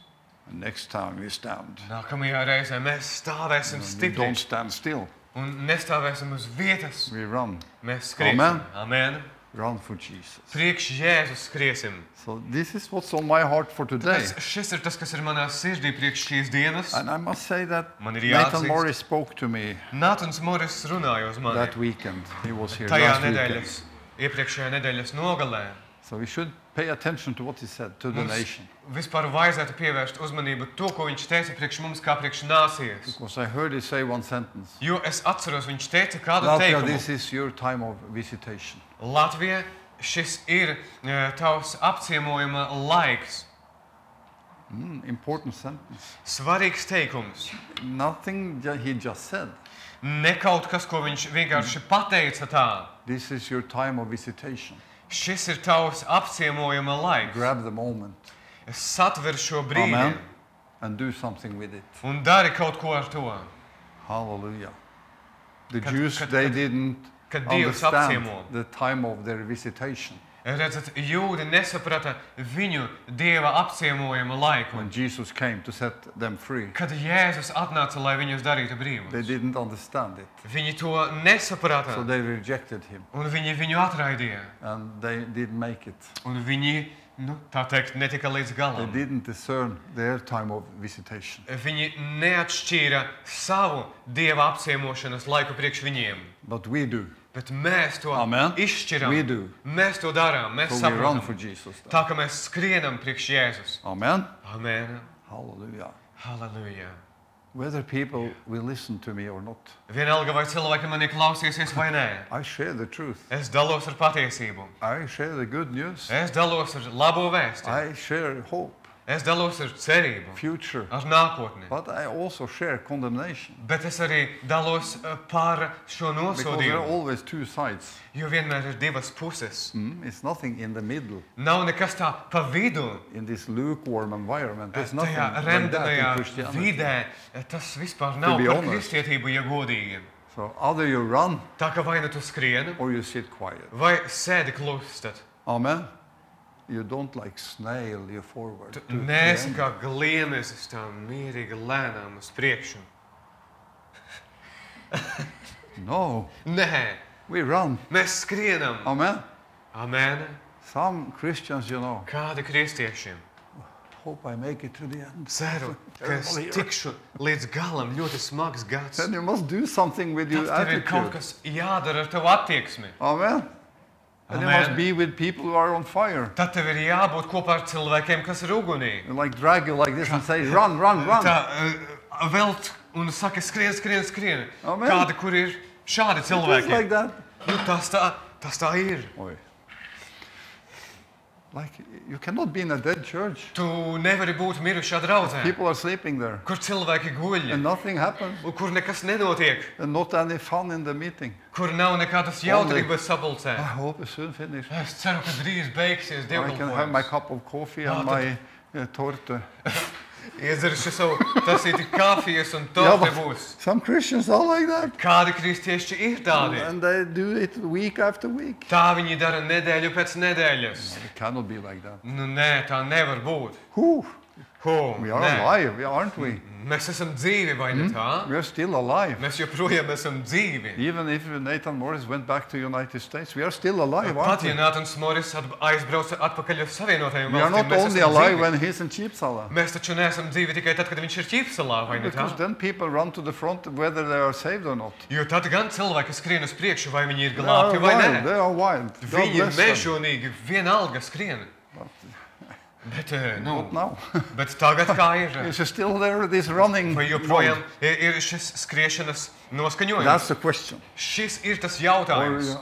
And next time we stand. Nākamajā reizē mēs stāvēsim We stipri don't stand still. un nestāvēsim uz vietas. We run. Mēs skriesim. Amen. Amen. Run for Jesus. Priekš Jēzus skriesim. So this is what's on my heart for today. Šis ir tas, kas ir manā sirdī priekš šīs dienas. And I must say that Man ir Nathan jāatzīst. Morris spoke to me Nātons Moris runāja uz mani that weekend. He was here tajā last weekend. nedēļas, iepriekšējā nedēļas nogalē. So we should pay attention to what he said to the Mums nation. vispār vajadzētu pievērst uzmanību to, ko viņš teica priekš mums kā priekš nācijas. Because I heard he say one sentence. Jo es atceros, viņš teica kādu Latvia, teikumu. this is your time of visitation. Latvija, šis ir tavs apciemojuma laiks. Important sentence. Svarīgs teikums. Nothing he just said. Ne kaut kas, ko viņš vienkārši pateica tā. This is your time of visitation. Šis ir tavs apciemojuma laiks. Grab the moment. Satver šo brīdi Amen. And do something with it. un dari kaut ko ar to. Hallelujah. The Kad- Jews, kad- they kad- didn't kad Dievs understand apciemo. the time of their visitation. Redzat, jūdi nesaprata viņu Dieva apciemojuma laiku. when Jesus came to set them free. Kad Jēzus atnāca, lai viņus darītu They brīvus. didn't understand it, Viņi to nesaprata, so they rejected him, un viņi viņu atraidīja. and they didn't make it. Un viņi, tā teikt, netika līdz They galam. didn't discern their time of visitation. Viņi neatšķīra savu Dieva apciemošanas laiku priekš viņiem. But we do. Bet mēs to Amen. izšķiram. We do. Mēs to darām, mēs So we run saprotam. for Jesus. then. Tā ka mēs skrienam priekš Jēzus. Amen. Amen. Hallelujah. Halleluja. Whether people will listen to me or not, Vienalga, vai cilvēki mani klausīsies vai nē. I share the truth. Es dalos ar patiesību. I share the good news. Es dalos ar labo vēsti. I share hope, Es dalos ar cerību, future. ar nākotni. But I also share condemnation. Bet es arī dalos par šo Because there are nosodījumu. always two sides. Jo vienmēr ir divas puses. It's nothing in the middle. Nav nekas tā pa vidu. In this lukewarm environment, there's nothing Tajā like that in remdenajā Christianity. vidē tas vispār nav be par honest. kristietību, ja godīgi. So either you run Tā kā vai nu tu skrieni, or you sit quiet. vai sēdi klustat. Amen. You don't like snail you forward. Tu to the neesi end. kā gliemesis tā mierīgi lēnām uz priekšu. No, Nē, we run. mēs skrienam. Amen. Amen. Some Christians, Kādi kristieši? hope I make it to the end. Ceru, ka es tikšu līdz galam. Ļoti smags gads. Then you must do something with your Tad tev ir kaut attitude. kas jādara ar tavu attieksmi. Amen. And you Amen. must be with people who are on fire. Tad tev ir jābūt kopā ar cilvēkiem, kas ir ugunī. They like drag you like this and say, run, run, run. Tā velt un saka, skrien, skrien, skrien. Amen. Kādi, kur ir šādi It's cilvēki? like that. Tas tā ir. Oi. Like, you cannot be in a dead church. Tu nevari būt mirušā draudzē, People are sleeping there. kur cilvēki guļ, And nothing happens. un kur nekas nenotiek, And not any fun in the meeting. kur nav nekādas jautrības I sapulcē. hope it's soon finished. Es ceru, ka drīz beigsies I can have my dievkalpojums. cup of coffee Ah, and my torte. Iedzerši savu tasīti kafijas un Yeah, torte but būs. some Christians are like that. Kādi kristieši ir tādi? And they do it week after week. Tā viņi dara nedēļu pēc nedēļas. It cannot be like that. Nu nē, tā nevar būt. Whew. Ho, We are nē. alive, aren't we? Mēs esam dzīvi, vai ne tā? We are still alive. Mēs joprojām esam dzīvi. Even if Nathan Morris went back to United States, we are still alive, aren't Pat ja we? Nātans Moris aizbrauca atpakaļ uz Savienotajām We are valstīm, not mēs only esam alive dzīvi. when he's in Chipsala. Mēs taču neesam dzīvi tikai tad, kad viņš ir Ķīpsalā, vai ne Because tā? then people run to the front whether they are saved or not. Jo tad gan cilvēki skrien uz priekšu, vai viņi ir They are glābti vai wild. nē. They are wild. God Viņi ir bless them. mežonīgi, vienalga skrien. Bet, nu, Not now. bet tagad kā ir? Is still there, this running Vai joprojām ir šis skriešanas noskaņojums? That's the question. Šis ir tas Or, jautājums.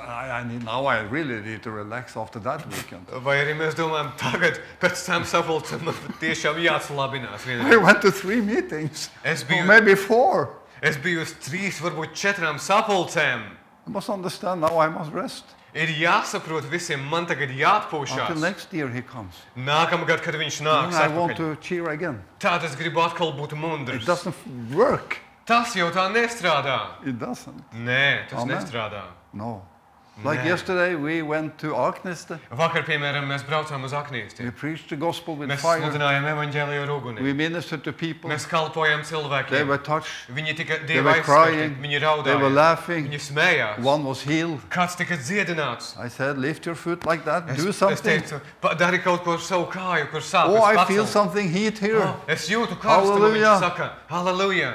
now I really need to relax after that weekend. Vai arī mēs domājam, tagad pēc tam sapulcēm man tiešām jāatslabinās. I went to 3 meetings, Es or biju, maybe 4. es biju uz 3, varbūt 4 sapulcēm. You must understand now I must rest. Ir jāsaprot visiem, man tagad Until jāatpūšās. next year he comes. Nākamgad, kad viņš Then nāks I want atpakaļ. to cheer again. Tad es gribu atkal būt It mundrs. doesn't work. Tas jau tā nestrādā. It doesn't. Nē, tas Amen. nestrādā. No. Like Nē. yesterday we went to Arkneste. Vakar, piemēram, mēs braucām uz Aknīsti. We preached the gospel with Mēs fire. sludinājām evaņģēliju ar uguni. We ministered to people. Mēs kalpojām They cilvēkiem. were touched. Viņi tika They Dievu were aizskarti, crying. viņi They were raudāja, laughing. viņi smējās. One was healed. Kāds tika dziedināts. I said, lift your foot like that. Es, Do es something. teicu, dari kaut ko ar savu kāju, kur sāp. Oh, es I feel pacelu. something heat here. Oh, es jūtu karstumu, Halleluja. viņš saka, halleluja,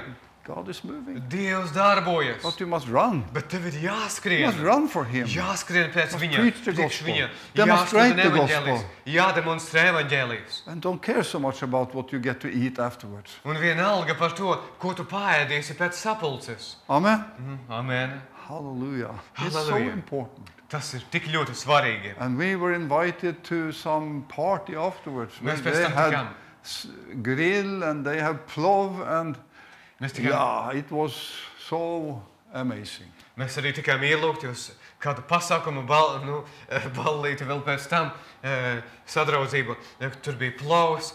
God is moving. Dievs darbojas. But you must run. Bet tev ir You jāskrien. must run for him. Jāskrien pēc Must viņa, preach the priekš gospel. viņa, Demonstrate jāsludina the evaņģēlijs, gospel. jādemonstrē evaņģēlijs. And don't care so much about what you get to eat afterwards. Un vienalga par to, ko tu paēdīsi pēc sapulces. Amen. Amen. Hallelujah. It's so Hallelujah. important. Tas ir tik ļoti svarīgi. And we were invited to some party afterwards. Where Mēs pēc they tam had tikām. grill and they had plov and Mēs, tikām, yeah, it was so amazing. mēs arī tikām ielūgti uz kādu pasākumu ballīti vēl pēc tam sadraudzību. Tur bija plovs,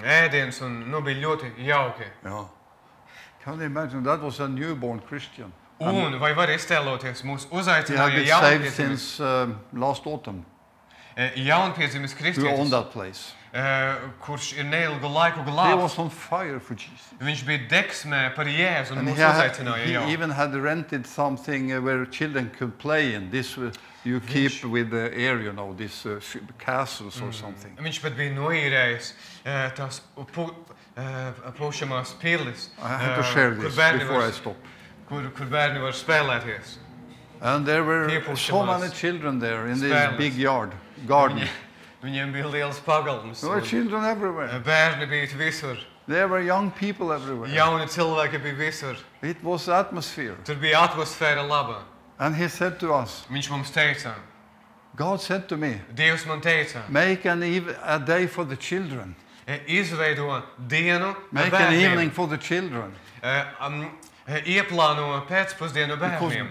ēdiens un bija ļoti jauki. Yeah. Can you imagine? That was a newborn Christian. Un vai var iztēloties mūsu He had uzaicināja been saved jaunieci? since last autumn. jaunpiedzimis who owned kristietis, that place. kurš ir neilgu laiku He glābts. was on fire for Jesus. Viņš bija deksmē par Jēzu un And mūs he uzaicināja jau. even had rented something where children could play in. This you keep with the air, you know, these castles or something. Viņš pat bija noīrējis tās pušamās pilis, I have to share this before I stop. kur bērni var spēlēties. And there were People so must many children there in this spell big it. garden. Viņiem bija liels pagalms. There were un children everywhere. Bērni bija visur. There were young people everywhere. Jauni cilvēki bija visur. It was atmosphere. Tur bija atmosfēra laba. And he said to us, Viņš mums teica, God said to me, Dievs man teica, make a day for the children. Izveido dienu Make an evening for the children. Ieplāno pēcpusdienu bērniem.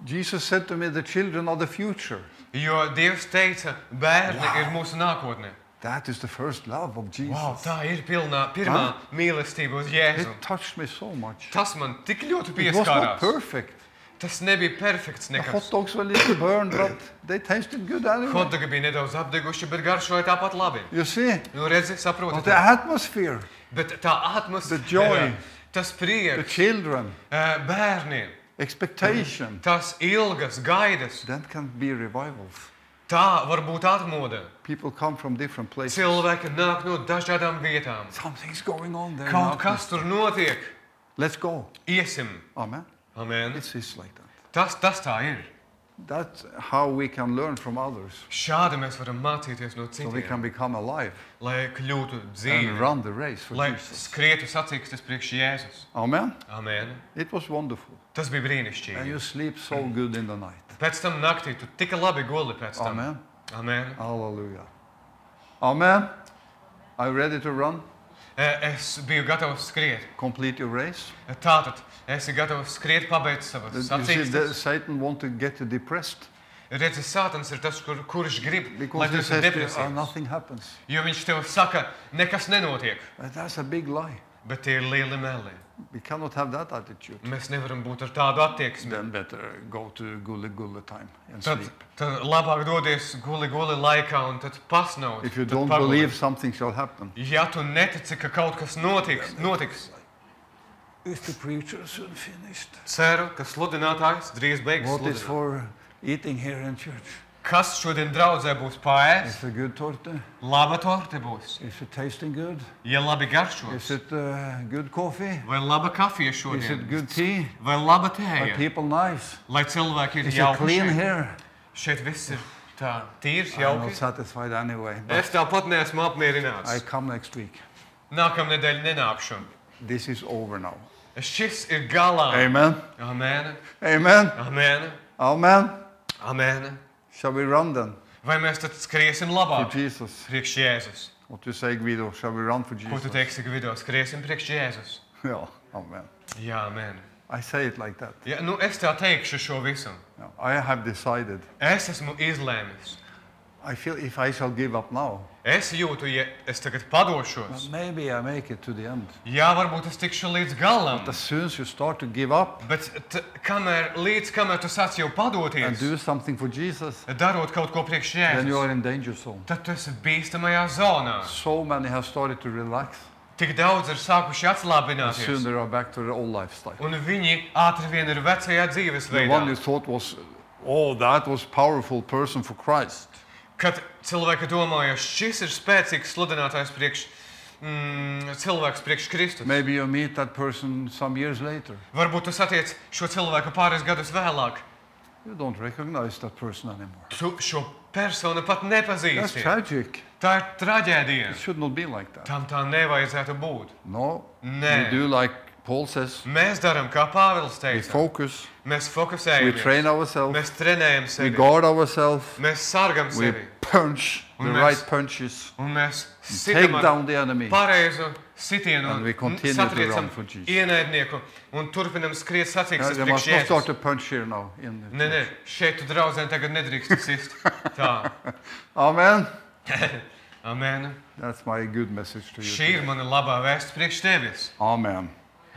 Jesus said to me, the children are the future. Jo Dievs teica, bērni ir mūsu nākotne. That is the first love of Jesus. Wow, tā ir pirmā mīlestība uz Jēzu. It touched me so much. Tas man tik ļoti It was not pieskārās. perfect. Tas nebija perfekts The hot nekas. dogs were a little burned, but they tasted good anyway. Hotdogi bija nedaudz apdeguši, bet garšoja tāpat labi. You see, Nu, redzi, but saproti. the atmosphere, Bet tā The joy. atmosfēra, tas the prieks, children, bērniem, expectation, tas ilgas gaidas, that can be revivals. tā var būt atmoda. People come from different places. Cilvēki nāk no dažādām vietām. Something's going on there. in Kaut the kas tur atmosphere. notiek. Let's go. Iesim. Amen. Amen. It is like that. Tas tā ir. That's how we can learn from others. Šādi mēs varam mācīties no So we can citiem, become alive lai kļūtu and dzīvi, run the race for lai Jesus. skrietu sacīkstes priekš Jēzus. Amen. Amen. It was wonderful. Tas bija And brīnišķīgi. you sleep so good in the night. Pēc tam naktī tu tik labi guli pēc tam. Amen. Amen. Hallelujah. Amen. Are you ready to run? Es biju gatavs skriet. Complete your race? Tātad, esi gatavs skriet, pabeigt savas You see, sacīkstes. Satan wants to get you depressed Redzi, Sātans ir tas, kurš grib, lai because tu he esi says to you, depresīvs. nothing happens. Jo viņš tev saka, nekas nenotiek. That's a big lie. Bet tie ir lieli meli. We cannot have that attitude. Mēs nevaram būt ar tādu attieksmi. Then better go to gully time and Tad, sleep. tad labāk dodies guli laikā un tad pasnaud. If you tad don't paguli. believe something shall happen. Ja tu netici, ka kaut kas notiks, Is the preacher soon finished? ceru, ka sludinātājs drīz beigs What is sludināt. for eating here in church? Kas šodien draudzē būs paēst? Is it good torte? Laba torte būs. Is it tasting good? Ja labi garšos. Is it good coffee? Vai laba kafija Is it šodien? good tea? Vai laba Are tēja? people nice? Lai cilvēki ir Is it jauki clean šeit. here? Šeit viss ir tā tīrs, I'm not jauki. satisfied anyway. But Es tāpat neesmu I apmierināts. come next week. Nākamnedēļ nenākšu. This is over now. Šis ir galā. Amen. Amen. Amen. Amen. Amen. Amen. Shall we run then Vai mēs tad skriesim for labāk Jesus? priekš Jēzus? What do you say, Guido? Shall we run for Ko tu Jesus? teiksi, Gvido? Skriesim priekš Jēzus. Yeah. Amen. Jā, amen. I say it like that. Ja, nu es tā teikšu šo visu. Yeah. I have decided. Es esmu izlēmis. I feel if I shall give up now, Es jūtu, ja es tagad padošos. maybe I make it to the end. Jā, varbūt es tikšu līdz galam. As soon as you start to give up Bet kamēr tu sāc jau and padoties, do something for Jesus, darot kaut ko priekš then you Jēzus, are in danger zone. tad tu esi bīstamajā zonā. So many have started to relax. Tik daudz ir sākuši And soon atslābināties. they are back to their old lifestyle. Un viņi ātri vien ir vecajā The one you dzīvesveidā. thought was, oh, that was powerful person for Christ. Kad cilvēki domāja, šis ir spēcīgs sludinātājs priekš cilvēks priekš Kristus. Maybe you meet that person some years later. Varbūt tu satiec šo cilvēku pāris gadus vēlāk. You don't recognize that person anymore. Tu šo personu pat That's nepazīsti. tragic. Tā ir traģēdija. It should not be like that. Tam tā nevajadzētu būt. No, Nē. we do like Paul says. Mēs darām, kā Pāvils We teica. focus, Mēs we fokusējamies. train ourselves, Mēs trenējam we sevi. guard ourselves, Mēs sargam we sevi. punch the Un right mēs- punches, Un mēs take sitam ar down the enemy. pareizu sitienu And we un continue to satriecam run for Jesus. ienaidnieku un turpinam skriet sacīkstes You priekš must not start Jēzus. to punch here now. In the Nē, šeit tu draudzēn tagad nedrīkst sist. Tā. Amen. Amen. That's my good message to you. Šī ir today. mana labā vēsts priekš tevis. Amen.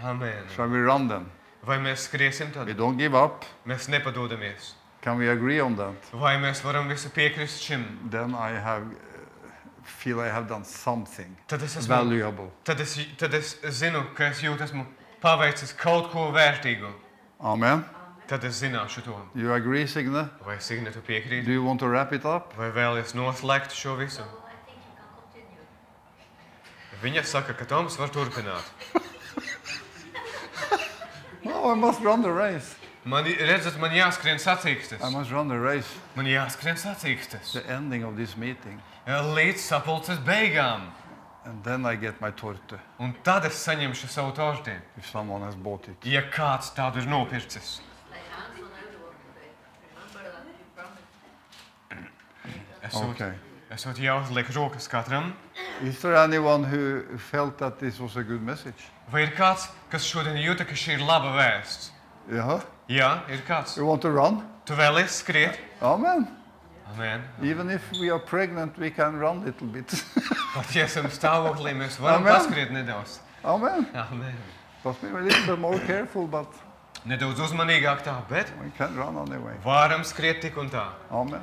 Amen. Shall we run then? Vai mēs skriesim tad? We don't give up. Mēs nepadodamies. Can we agree on that? Vai mēs varam visi piekrist šim? Then I feel I have done something Tad es esmu, valuable. tad es zinu, ka es jūtu esmu paveicis kaut ko vērtīgu. Amen. Tad es zināšu to. You agree, Signe? Vai Signe, tu piekrīti? Do you want to wrap it up? Vai vēlies noslēgt šo visu? Viņa saka, ka Toms var turpināt. No, I must run the race. Man jāskrien sacīkstes. I must run the race. Man jāskrien sacīkstes. The ending of this meeting. Līdz sapulces beigām. And then I get my torte, Un tad es saņemšu savu torti, if someone has bought it. ja kāds tādu ir nopircis. Okay. Esot jāuzliek rokas katram. Is there anyone who felt that this was a good message? Vai ir kāds, kas šodien jūta, ka šī ir laba vēsts? Yeah. Jā, ir kāds. You want to run? Tu vēlies skriet? Amen. Amen. Even if we are pregnant, we can run a little bit. Pat ja esam stāvoklī, mēs varam Amen. paskriet nedaudz. Amen. Amen. Must be a little bit more careful, but Nedaudz uzmanīgāk tā, bet we can run anyway. varam skriet tik un tā. Amen.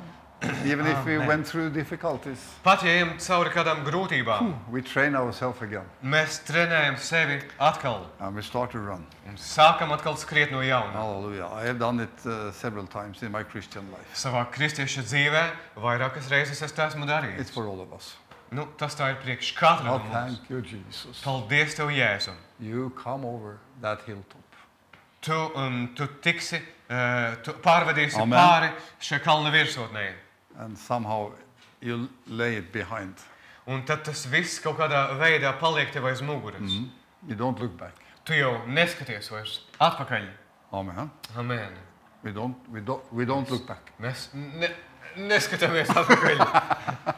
Even if we Amen. went through difficulties, Pat ja ejam cauri kādām grūtībām, we train ourselves again mēs trenējam sevi atkal and we start to run. un sākam atkal skriet no jauna. Hallelujah. I have done it several times in my Christian life. Savā kristieša dzīvē vairākas reizes es to esmu It's darījis. for all of us. Nu, tas tā ir priekš katra no Oh, mums. thank you, Jesus. Paldies Tev, Jēzu. You come over that hilltop. Tu tiksi, tu pārvedīsi Amen. pāri šai kalna virsotnē. And somehow you lay it behind. Un tad tas viss kaut kādā veidā paliek tev aiz muguras. You don't look back. Tu jau neskaties vairs atpakaļ. Amen. Amen. We don't look back. Mēs neskatāmies atpakaļ.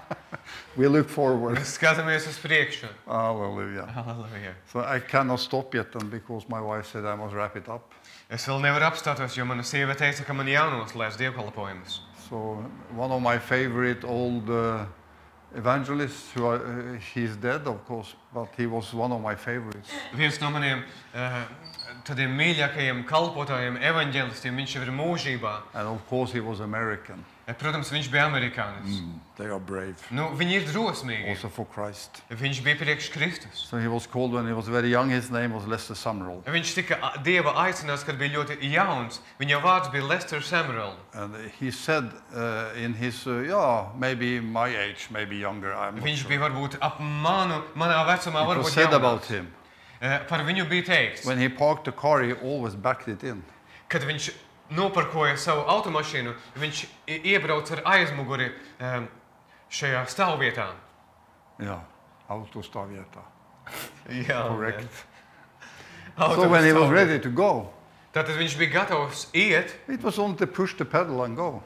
We look forward. Mēs skatāmies uz priekšu. Hallelujah. Halleluja. So I cannot stop yet, and because my wife said I must wrap it up. Es vēl nevaru apstāties, jo mana sieva teica, ka man jānoslēdz dievkalpojumus. So one of my favorite old evangelists, he's dead, of course, but he was one of my favorites. Viens no maniem tādiem mīļākajiem kalpotājiem, evaņģēlistiem, viņš jau ir mūžībā. And of course he was American. Protams, viņš bija amerikānis. They are brave, Nu, viņi ir drosmīgi. also for Christ. Viņš bija priekš Kristus. So he was called when he was very young. His name was Lester Summerall. Viņš tika Dieva aicināts, kad bija ļoti jauns. Viņa vārds bija Lester Summerall. And he said in his, maybe my age, maybe younger, I'm not Viņš sure. bija varbūt ap manā vecumā, It was varbūt said about jaunāks. him. Par viņu bija teikts, When he parked the car, he always backed it in. kad viņš noparkoja savu automašīnu, viņš iebrauc ar aizmuguri šajā stāvvietā. Yeah, autostavieta. Jā, Correct. jā. So when he was Autostāvvietā. ready to go, Tātad viņš bija gatavs iet, it was only to push the pedal and go.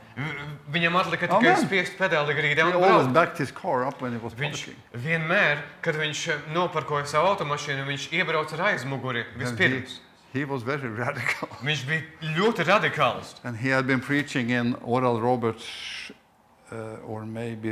viņam atlika tikai Amen. spiest pedāli grīdā He un always braukt. backed his car up when he was Viņš parking. vienmēr, kad viņš noparkoja savu automašīnu, viņš iebrauc ar aizmuguri And vispirms. he was very radical. Viņš bija ļoti radikāls. And he had been preaching in Oral Roberts or maybe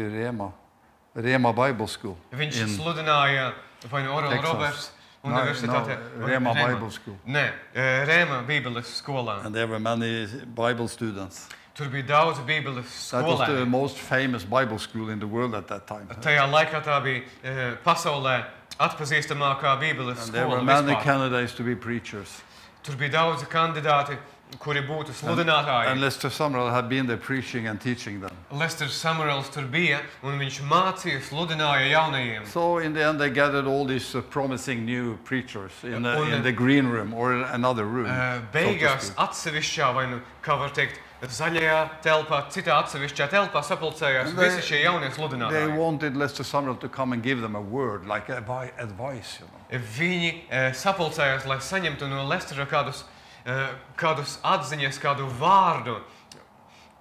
Rema Bible School. Viņš in sludināja vai no Oral Texas. Roberts No, universitātē. no, Rema Bible School. Nē, Rēma Bībeles skolā. And there were many Bible students. Tur bija daudz Bībeles That was the skolēni. most famous Bible school in the world at that time. Tajā laikā tā bija pasaulē atpazīstamākā Bībeles And there were skola many vispār. candidates to be preachers. Tur bija daudzi kandidāti, kuri būtu sludinātāji. And Lester Summerall had been there preaching and teaching them. Lester Summeralls tur bija, un viņš mācīja, sludināja jaunajiem. So in the end, they gathered all these promising new preachers in Un- the green room or another room. so to Beigās speak. atsevišķā, vai nu, kā var teikt, zaļajā telpā, citā atsevišķā telpā sapulcējās They- visi šie jaunie They sludinātāji. wanted Lester Summerall to come and give them a word, like advice, you know. Viņi sapulcējās, lai saņemtu no Lestera kādus atziņas, kādu vārdu,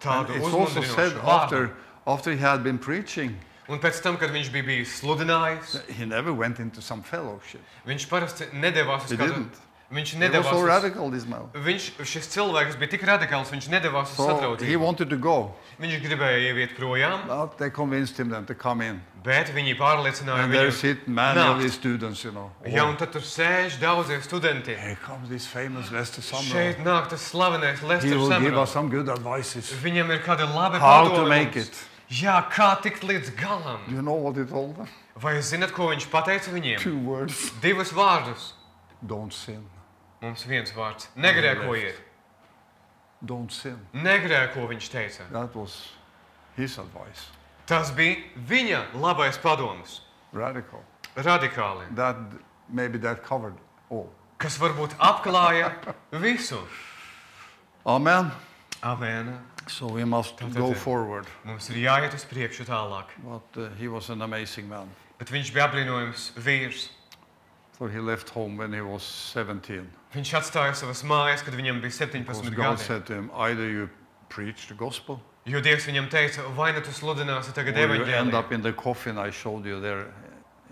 And tādu it's also said uzmundrinošu vārdu. after he had been preaching, Un pēc tam, kad viņš bija bijis sludinājis, he never went into some fellowship. viņš parasti nedevās uz He kādu didn't. Viņš He was so nedavās. radical, this man. Šis cilvēks bija tik radikāls, viņš nedavās uz So he satraudzību. wanted to go. Viņš gribēja ieviet projām, But they convinced him then to come in. bet viņi pārliecināja And there viņu. sit many of nākt. these students, you know. Ja, un tad tur sēž daudzie studenti. Here comes this famous Lester Sumrall. Šeit nāk tas slavenais He Lester will give us Sumrall. some good advices. Viņam ir kādi labi How to padomi make mums. it. Jā, kā tikt līdz galam. Do you know what he told them? Vai jūs zināt, ko viņš pateica viņiem? 2 words. Divus vārdus. Don't sin. Mums viens vārds. Negrēkojiet. Don't sin. Negrēko, viņš teica. That was his advice. Tas bija viņa labais padoms. Radical. Radikāli. Maybe that covered all. Kas varbūt apklāja visu. Amen. Amen. So we must That's go it. forward. Mums ir jāiet uz priekšu tālāk. But he was an amazing man. Bet viņš bija apbrīnojams vīrs. So he left home when he was 17. Viņš atstāja savas mājas, kad viņam bija Because 17 God gadi. said to him, either you preach the gospel Jo Dievs viņam teica, vai nu tu sludināsi tagad or you end evaņģēliju, up in the coffin I showed you there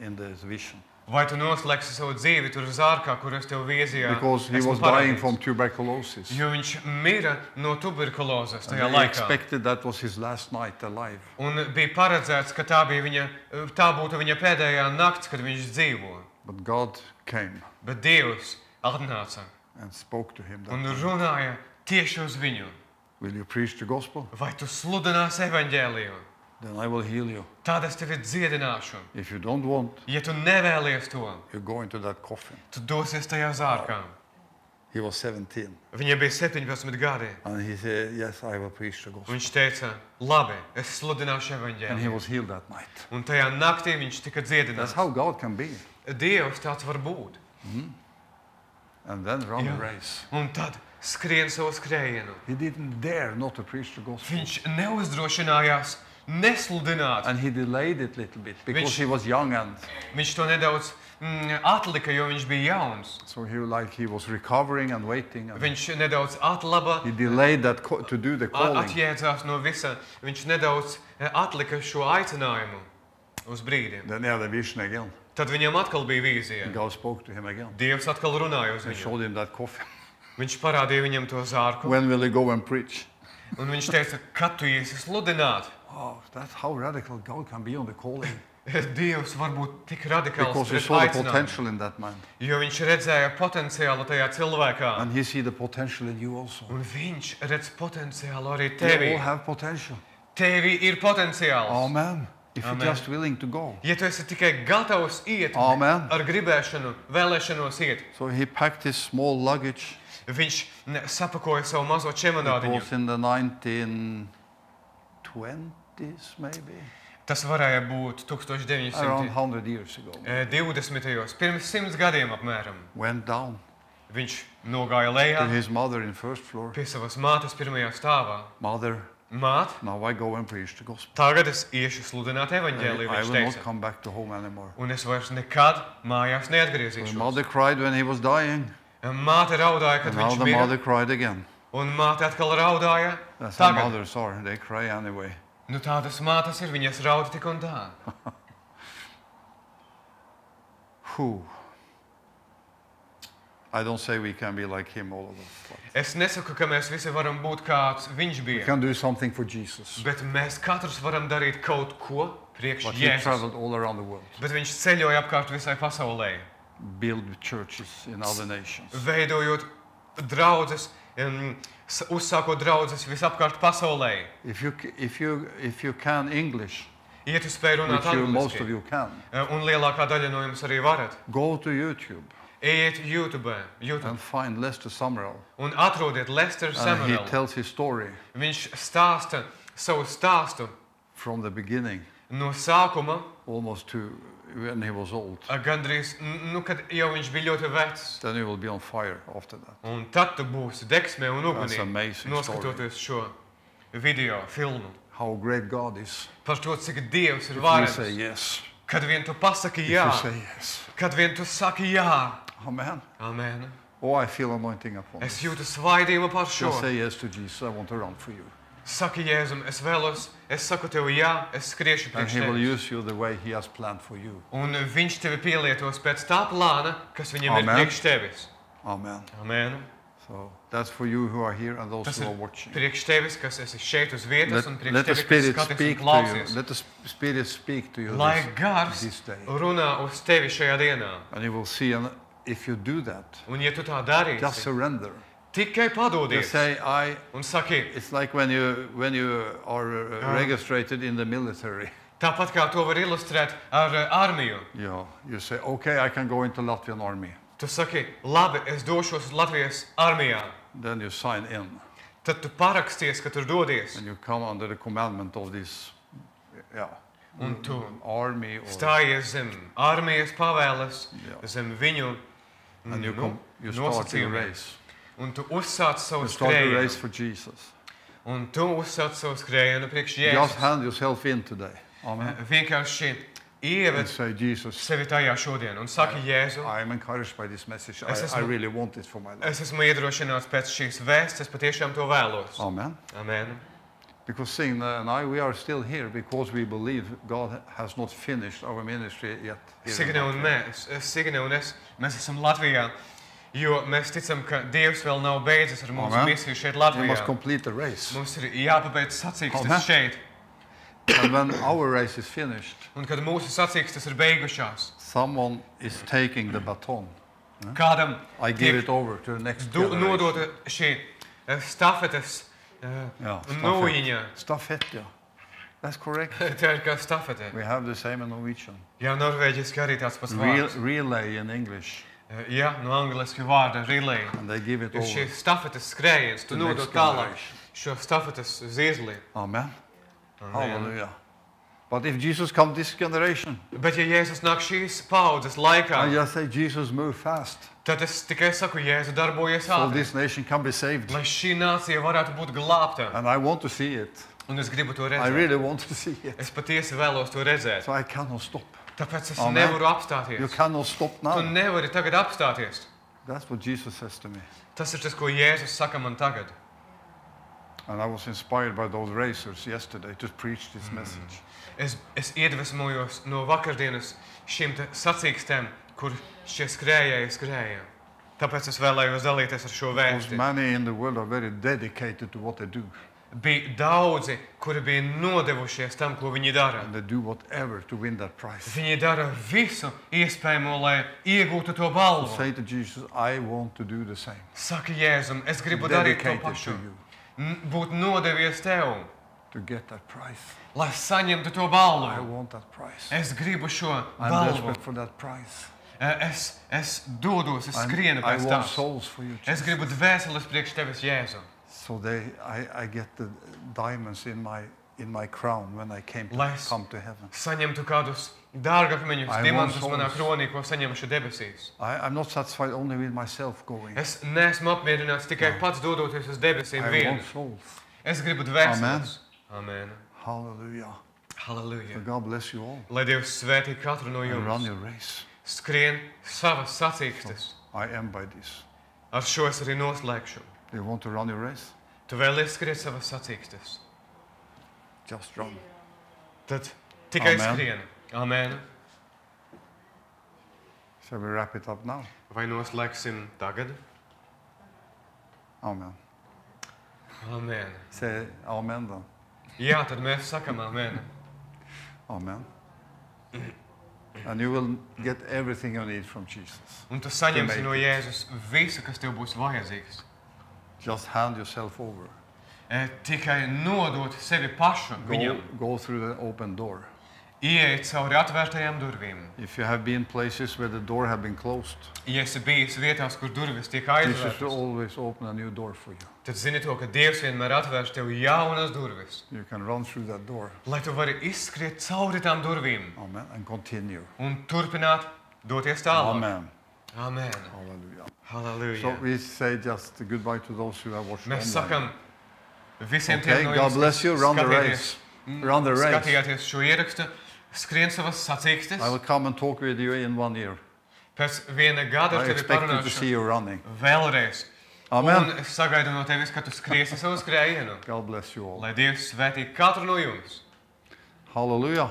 in this vision. vai tu noslēgsi savu dzīvi tur uz ārkā, kur es tev vīzijā Because he esmu was dying parādījis. from tuberculosis. Jo viņš mira no tuberkulozes And tajā he laikā. expected that was his last night alive. Un bija paredzēts, ka tā būtu viņa pēdējā nakts, kad viņš dzīvo. But God came Bet Dievs atnāca and spoke to him. un That, runāja tieši uz viņu. will you preach the gospel? Vai tu sludināsi evaņģēliju? Then I will heal you. Tad es tevi dziedināšu. If you don't want, Ja tu nevēlies to, you go into that coffin. tu dosies tajā zārkā. He was 17. Viņam bija 17 gadi. And he said, yes, I will preach the gospel. Viņš teica, labi, es sludināšu And he evaņģēliju. was healed that night. Un tajā naktī viņš tika That's dziedināts. how God can be. Dievs tāds var būt. And then run the Jā. race. Un tad skrien savu skrējienu. He didn't dare not to preach the gospel. Viņš neuzdrošinājās nesludināt. And he delayed it a little bit because Which- he was young and Viņš to nedaudz atlika, jo viņš bija jauns. so he was recovering and waiting. And Viņš nedaudz atlaba, he delayed that to do the calling. atjēdzās no visa. Viņš nedaudz atlika šo aicinājumu uz brīdi. Then he had a vision again. Tad viņam atkal bija vīzija. God spoke to him again. Dievs atkal runāja uz And viņu. showed him that coffin. Viņš parādīja viņam to zārku. When will he go and preach? Un viņš teica, kad tu iesi sludināt? Oh, that's how radical God can be on the calling. Dievs var būt tik radikāls Because he pret saw the aicinājumu, potential in that man. jo viņš redzēja potenciālu tajā cilvēkā. And he see the potential in you also. Un viņš redz potenciālu arī We tevī. all have potential. Tevi ir potenciāls. Amen. If Amen. you're just willing to go. Ja tu esi tikai gatavs iet Amen. ar gribēšanu, vēlēšanos iet, So he packed his small luggage. viņš sapakoja savu mazo It čemodāniņu. was in the 1920s, maybe. Tas varēja būt Around 1920. 100 years ago. Pirms 100 gadiem apmēram. Went down Viņš nogāja to lejā his mother in first floor. pie savas mātes pirmajā stāvā. Mother, Māt, now I go and preach the gospel. tagad es iešu sludināt I evaņģēliju, viņš will not teica. come back to home anymore. Un es vairs nekad mājās So neatgriezīšos. mother cried when he was dying. Māte raudāja, kad And now viņš the mira, mother cried again. un māte atkal raudāja. That's how Tagad. mothers are. They cry anyway. Nu tādas mātes ir, viņas raud tik un tā. Whew. I don't say we can be like him, all of us. But Es nesaku, ka mēs visi varam būt kāds viņš we bija, can do something for Jesus. bet mēs katrs varam darīt kaut ko priekš But he Jēzus. traveled all around the world, Bet viņš ceļoja apkārt visai pasaulē, build churches in other nations. veidojot draudzes, uzsākot draudzes visapkārt pasaulē. If you can English, Ja tu spēj runāt which most of angliski, you can, un lielākā daļa no jums arī varat, go to YouTube ejiet YouTube and find Lester Sumrall. un atrodiet Lester And he Sumrall. tells his story Viņš stāsta savu stāstu from the beginning, no sākuma, almost to when he was old. gandrīz, kad jau viņš bija ļoti vecs. Then you will be on fire after that. Un tad tu būsi deksmē un That's ugunī, amazing noskatoties šo video, filmu. How great God is. Par to, cik Dievs ir If you varens. say yes. Kad vien tu pasaki If jā, you say yes. kad vien tu saki jā. Amen. Amen. Oh, I feel anointing upon Es you. jūtu svaidījumu par šo. Just say yes to Jesus. I want to run for you. Saki Jēzum, es vēlos, es saku tev jā, es skriešu And priekš he will tevis. use you the way he has planned for you. Un viņš tevi pielietos pēc tā plāna, kas viņam Amen. ir priekš tevis. Amen. Amen. So that's for you who are here and those Tas who ir are watching. priekš tevis, kas esi šeit uz vietas, un priekš Let the tevis, kas Spirit skaties un speak to you. klausies. Let the Spirit speak to you Lai gars this day. runā uz tevi šajā dienā. And you will see, and if you do that, Un ja tu tā just darīsi, surrender. tikai padodies Just say, un saki, it's like when you are registered in the military. tāpat kā to var ilustrēt ar armiju. You say, okay, I can go into Latvian army. Tu saki, labi, es došos uz Latvijas armijā. Then you sign in. Tad tu paraksties, ka tur dodies. And you come under the commandment of this Un tu army. stājies zem armijas pavēles, Jā. zem viņu And you start the nosacījumiem. race. Un tu uzsāc savu You start the race skrējienu. for Jesus. Un tu uzsāc savu skrējienu priekš Just Jēzus. hand yourself in today. Amen. Vienkārši And ieved say, Jesus, sevi tajā šodien un saki, Jēzu, I am encouraged by this message. Es I esmu- really want it for my life. es esmu iedrošināts pēc šīs vēsts, es patiešām to vēlos. Amen. Amen. Because Signe and I, we are still here because we believe God has not finished our ministry yet. here in Signe un Latvia. Signe un es, mēs esam Latvijā, jo mēs ticam, ka Dievs vēl nav beidzis ar mūsu Amen. misiju šeit We Latvijā. must complete the race. Mums ir jāpabeidz sacīkstes Amen. šeit. And when our race is finished, Un kad mūsu sacīkstes ir beigušās, someone is taking the baton. kādam I give tiek it over to the next generation. nodota šī stafetes Yeah, nūjiņa. Stafett, yeah. That's correct. Tā ir kā stafete. We have the same in Norwegian. Jā, norvēģiski arī tāds pats vārds. Relay in English. Jā, no angliski vārda relay. And they give it Ir šī over. stafetes skrējiens, tu The next nodot tālāk generation. šo stafetes zīzli. Amen. Amen. Hallelujah. But if Jesus comes this generation, Bet ja Jēzus nāk šīs paudzes laikā, I just say, Jesus, move fast. tad es tikai saku, Jēzu darbojies So ātri, this nation can be saved. lai šī nācija varētu būt glābta. And I want to see it. Un es gribu to I redzēt. really want to see it. Es patiesi vēlos to redzēt. So I cannot stop. Tāpēc es Amen. nevaru You apstāties. cannot stop Tu now. nevari tagad apstāties. That's what Jesus says to me. Tas ir tas, ko Jēzus saka man tagad. And I was inspired by those racers yesterday to preach this message. Es iedvesmojos no vakardienas šīm te sacīkstēm, kur šie skrējēji skrēja. Tāpēc es vēlējos dalīties ar šo Because vēsti. many in the world are very dedicated to what they do. Bija daudzi, kuri bija nodevušies tam, ko viņi dara. And they do whatever to win that prize. Viņi dara visu iespējamo, lai iegūtu to So balvu. say to Jesus, I want to do the same. Saka Jēzum, es gribu darīt to Dedicated to pašu. you Būt nodevies tev, to get that prize. lai saņemtu to I balvu. want that prize. Es gribu šo I'm balvu. desperate for that prize. Es dodos, es skrienu I pēc want tās. souls for you, Es Jesus. gribu dvēseles priekš tevis, Jēzu. So I get the diamonds in my crown when I Lai come to heaven. saņemtu kādus dārgakmeņus, I diamantus want manā souls. kronī, ko saņemšu debesīs. I'm not satisfied only with myself going. Es neesmu apmierināts tikai pats dodoties uz debesīm I vien. want souls. Es gribu dvēseles. Amen. Hallelujah. So Halleluja. God bless you all. Lai Dievs svētī katru no And run jums. your race. Skrien savas sacīkstes. I am by this. Ar šo es arī noslēgšu. Do you want to run your race? Tu vēlies skriet savas sacīkstes. Just run. Tad tikai Amen. skrien. Amen. Shall we wrap it up now? Vai noslēgsim tagad? Amen. Amen. Say amen then. Jā, tad mēs sakam amen. Amen. And you will get everything you need from Jesus. Un tu saņemsi make no it. Jēzus visu, kas tev būs vajadzīgs. Just hand yourself over. Tikai nodot sevi pašu viņam. Go through the open door. Ieiet cauri atvērtajām durvīm. If you have been places where the door have been closed, Ja esi bijis vietās, kur durvis tiek Jesus will aizvērtas, always open a new door for you. tad zini to, ka Dievs vienmēr atvērs tev jaunas durvis, You can run through that door. lai tu vari izskriet cauri tām durvīm Amen. And continue. un turpināt doties tālāk. Amen. Amen. Hallelujah. Halleluja. So we say just goodbye to those who have watched Mēs online. sakam visiem Okay, tiem no God jums, bless you. Run the race. Run the race. skatījāties šo ierakstu, skrien savas sacīkstes. I will come and talk with you in 1 year. Pēc viena gada I ar tevi expect you to see parunāšu you running. vēlreiz. Amen. Un es sagaidu no tevis, ka tu skriesi savu skrējienu. God bless you all. Lai Dievs svētī katru no jums. Hallelujah.